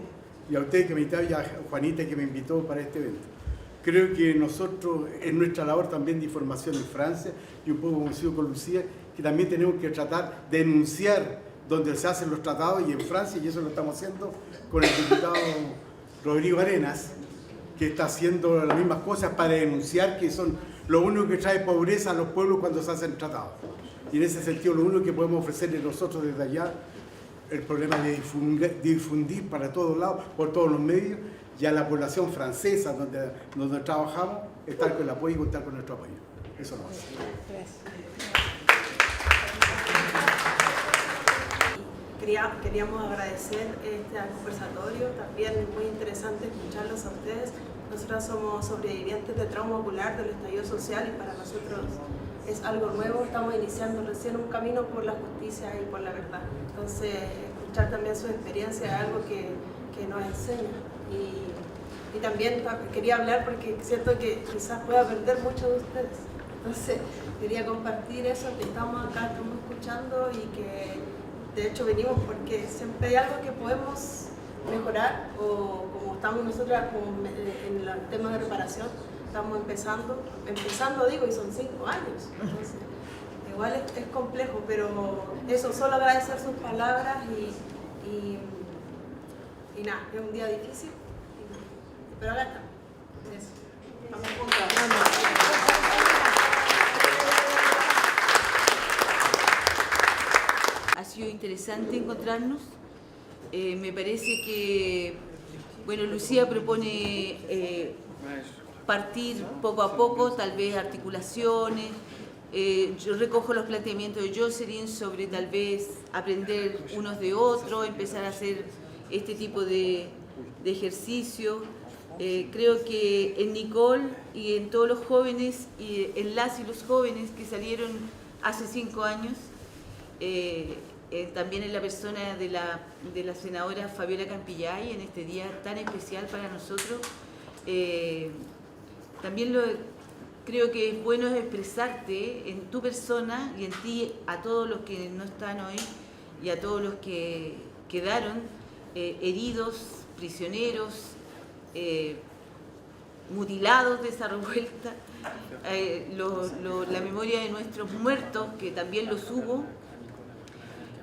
y a usted que me invitó, y a Juanita que me invitó para este evento. Creo que nosotros, en nuestra labor también de información en Francia, y un poco como sido con Lucía, que también tenemos que tratar de denunciar donde se hacen los tratados, y en Francia, y eso lo estamos haciendo con el diputado Rodrigo Arenas, que está haciendo las mismas cosas para denunciar que son lo único que trae pobreza a los pueblos cuando se hacen tratados. Y en ese sentido lo único que podemos ofrecerle nosotros desde allá, el problema de difundir para todos lados, por todos los medios, y a la población francesa donde trabajamos, estar con el apoyo y contar con nuestro apoyo. Eso lo hace. Queríamos agradecer este conversatorio, también muy interesante escucharlos a ustedes. Nosotros somos sobrevivientes de trauma ocular del estallido social y para nosotros es algo nuevo, estamos iniciando recién un camino por la justicia y por la verdad. Entonces, escuchar también su experiencia es algo que nos enseña. Y Y también quería hablar porque siento que quizás pueda perder mucho de ustedes. Entonces, quería compartir eso, que estamos acá, estamos escuchando y que de hecho venimos porque siempre hay algo que podemos mejorar, o como estamos nosotras en el tema de reparación, estamos empezando digo, y son 5 años. Entonces, igual es complejo, pero eso, solo agradecer sus palabras y nada, es un día difícil, pero acá estamos. Eso. Estamos juntos. Ha sido interesante encontrarnos. Me parece que, bueno, Lucía propone partir poco a poco, tal vez articulaciones. Yo recojo los planteamientos de Jocelyn sobre tal vez aprender unos de otros, empezar a hacer este tipo de ejercicio. Creo que en Nicole y en todos los jóvenes, y en las y los jóvenes que salieron hace 5 años, también en la persona de la senadora Fabiola Campillay, en este día tan especial para nosotros, también creo que es bueno expresarte en tu persona y en ti a todos los que no están hoy y a todos los que quedaron heridos, prisioneros, mutilados de esa revuelta, la memoria de nuestros muertos, que también los hubo.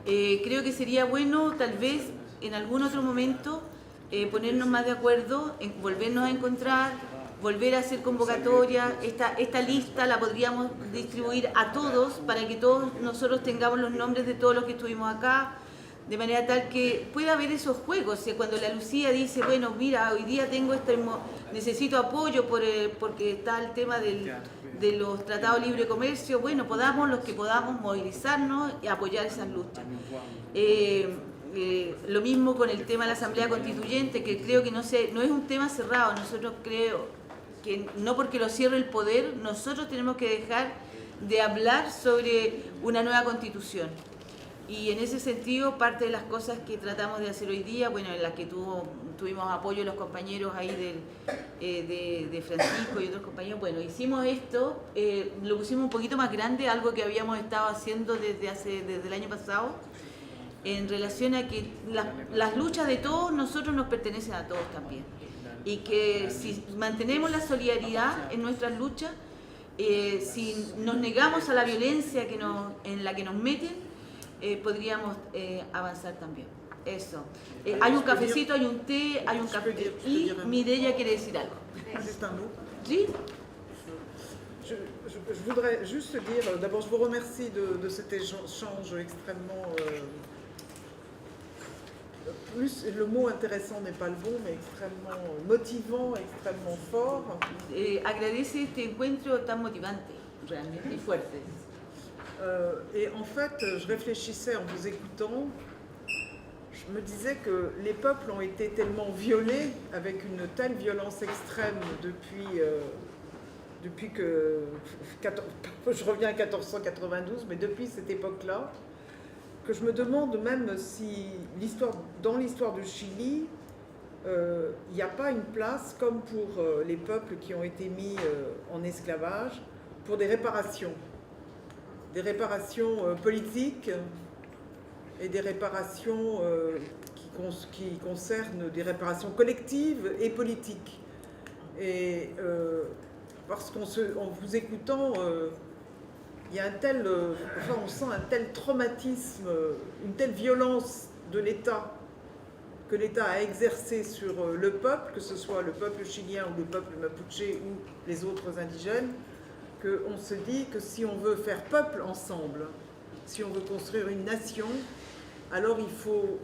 Creo que sería bueno tal vez en algún otro momento ponernos más de acuerdo, volvernos a encontrar, volver a hacer convocatoria. Esta lista la podríamos distribuir a todos para que todos nosotros tengamos los nombres de todos los que estuvimos acá, de manera tal que pueda haber esos juegos. Cuando la Lucía dice, bueno, mira, hoy día tengo necesito apoyo porque está el tema de los tratados de libre comercio, bueno, los que podamos movilizarnos y apoyar esas luchas. Lo mismo con el tema de la Asamblea Constituyente, que creo que no es un tema cerrado. Nosotros creo que no porque lo cierre el poder, nosotros tenemos que dejar de hablar sobre una nueva constitución. Y en ese sentido, parte de las cosas que tratamos de hacer hoy día, bueno, en las que tuvimos apoyo de los compañeros ahí de Francisco y otros compañeros, bueno, hicimos esto, lo pusimos un poquito más grande, algo que habíamos estado haciendo desde el año pasado, en relación a que las luchas de todos nosotros nos pertenecen a todos también. Y que si mantenemos la solidaridad en nuestras luchas, si nos negamos a la violencia en la que nos meten, podríamos avanzar también. Eso. Hay un cafecito, hay un té, hay un café. Y Mireia quiere decir algo. ¿Sí? Je voudrais juste dire, d'abord je vous remercie de cet échange extrêmement... plus, le mot intéressant n'est pas le bon, mais extrêmement motivant, extrêmement fort. Agradece este encuentro tan motivante, realmente, y fuerte. Et en fait, je réfléchissais en vous écoutant, je me disais que les peuples ont été tellement violés, avec une telle violence extrême depuis que... Je reviens à 1492, mais depuis cette époque-là, que je me demande même si dans l'histoire du Chili, il n'y a pas une place, comme pour les peuples qui ont été mis en esclavage, pour des réparations politiques et des réparations qui concernent des réparations collectives et politiques. Et parce qu'en vous écoutant, il y a on sent un tel traumatisme, une telle violence de l'État, que l'État a exercé sur le peuple, que ce soit le peuple chilien ou le peuple mapuche ou les autres indigènes, qu'on se dit que si on veut faire peuple ensemble, si on veut construire une nation, alors il faut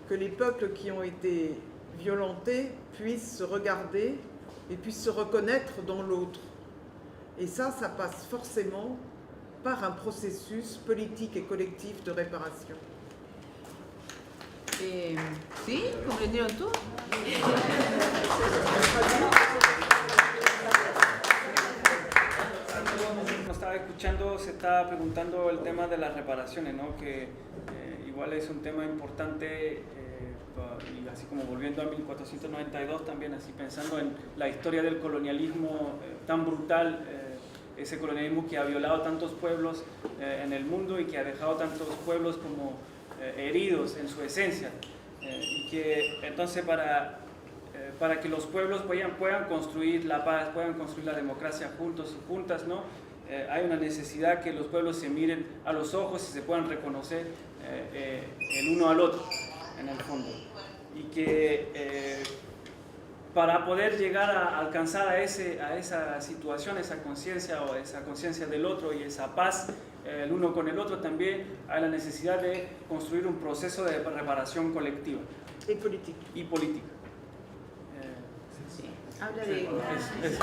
que les peuples qui ont été violentés puissent se regarder et puissent se reconnaître dans l'autre. Et ça passe forcément par un processus politique et collectif de réparation. ¿Sí? ¿Comprendieron todo? Nos estaba escuchando, se estaba preguntando el tema de las reparaciones, ¿no? Que igual es un tema importante y así como volviendo a 1492 también, así pensando en la historia del colonialismo tan brutal, ese colonialismo que ha violado tantos pueblos en el mundo y que ha dejado tantos pueblos como heridos en su esencia, y que entonces para que los pueblos puedan construir la paz, puedan construir la democracia juntos y juntas, ¿no? Hay una necesidad que los pueblos se miren a los ojos y se puedan reconocer el uno al otro, en el fondo. Y que para poder llegar a alcanzar a esa situación, esa conciencia del otro y esa paz, el uno con el otro, también hay la necesidad de construir un proceso de reparación colectiva. Y política. Sí, habla de... Es